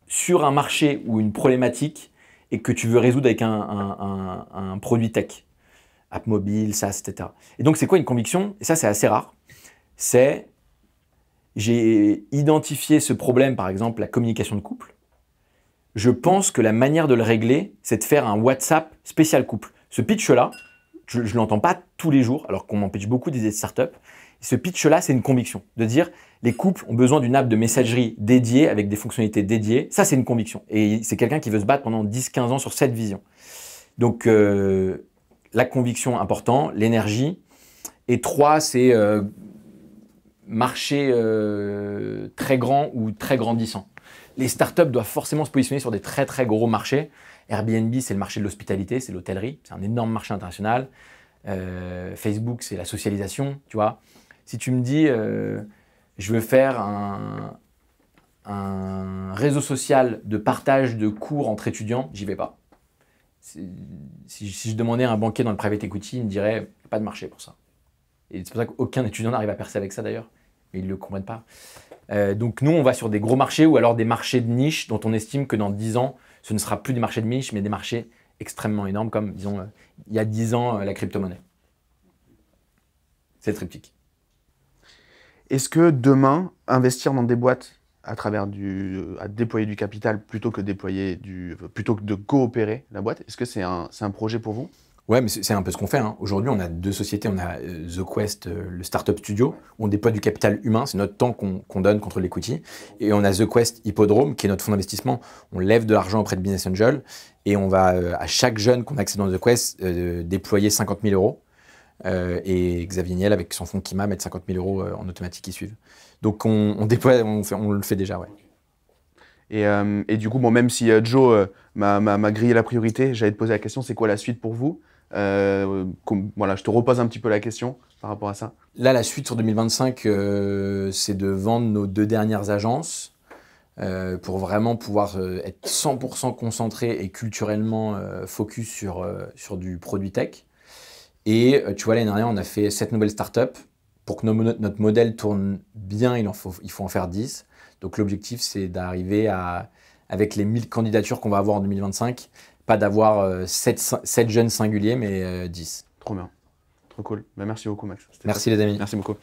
sur un marché ou une problématique et que tu veux résoudre avec un produit tech. App mobile, SaaS, etc. Et donc c'est quoi une conviction? Et ça, c'est assez rare. C'est j'ai identifié ce problème, par exemple, la communication de couple. Je pense que la manière de le régler, c'est de faire un WhatsApp spécial couple. Ce pitch-là, je ne l'entends pas tous les jours, alors qu'on m'en pitch beaucoup des startups. Ce pitch-là, c'est une conviction. De dire, les couples ont besoin d'une app de messagerie dédiée, avec des fonctionnalités dédiées. Ça, c'est une conviction. Et c'est quelqu'un qui veut se battre pendant 10-15 ans sur cette vision. Donc, la conviction, important. L'énergie. Et 3, c'est marché très grand ou très grandissant. Les startups doivent forcément se positionner sur des très très gros marchés. Airbnb, c'est le marché de l'hospitalité, c'est l'hôtellerie, c'est un énorme marché international. Facebook, c'est la socialisation, tu vois. Si tu me dis, je veux faire un réseau social de partage de cours entre étudiants, j'y vais pas. Si je demandais à un banquier dans le private equity, il me dirait, il n'y a pas de marché pour ça. Et c'est pour ça qu'aucun étudiant n'arrive à percer avec ça d'ailleurs, mais ils ne le comprennent pas. Donc nous, on va sur des gros marchés ou alors des marchés de niche dont on estime que dans 10 ans, ce ne sera plus des marchés de niche, mais des marchés extrêmement énorme, comme, disons, il y a 10 ans, la crypto-monnaie. C'est le triptyque. Est-ce que demain, investir dans des boîtes à déployer du capital plutôt que de coopérer la boîte, est-ce que c'est un projet pour vous? Ouais, mais c'est un peu ce qu'on fait, hein. Aujourd'hui, on a 2 sociétés. On a The Quest, le Startup Studio, où on déploie du capital humain. C'est notre temps qu'on donne contre l'equity. Et on a The Quest Hippodrome, qui est notre fonds d'investissement. On lève de l'argent auprès de Business Angel. Et on va, à chaque jeune qu'on accède dans The Quest, déployer 50 000 euros. Et Xavier Niel, avec son fonds Kima, mettre 50 000 euros en automatique qui suivent. Donc on déploie, on le fait déjà, ouais. Et du coup, bon, même si Joe m'a grillé la priorité, j'allais te poser la question, c'est quoi la suite pour vous? Voilà, je te repose un petit peu la question par rapport à ça. Là, la suite sur 2025, c'est de vendre nos 2 dernières agences pour vraiment pouvoir être 100% concentré et culturellement focus sur du produit tech. Et tu vois, l'année dernière, on a fait 7 nouvelles startups. Pour que notre modèle tourne bien, il faut en faire 10. Donc l'objectif, c'est d'arriver avec les 1000 candidatures qu'on va avoir en 2025, pas d'avoir 7 jeunes singuliers, mais 10. Trop bien. Trop cool. Bah, merci beaucoup, Max. Merci les amis. Merci beaucoup.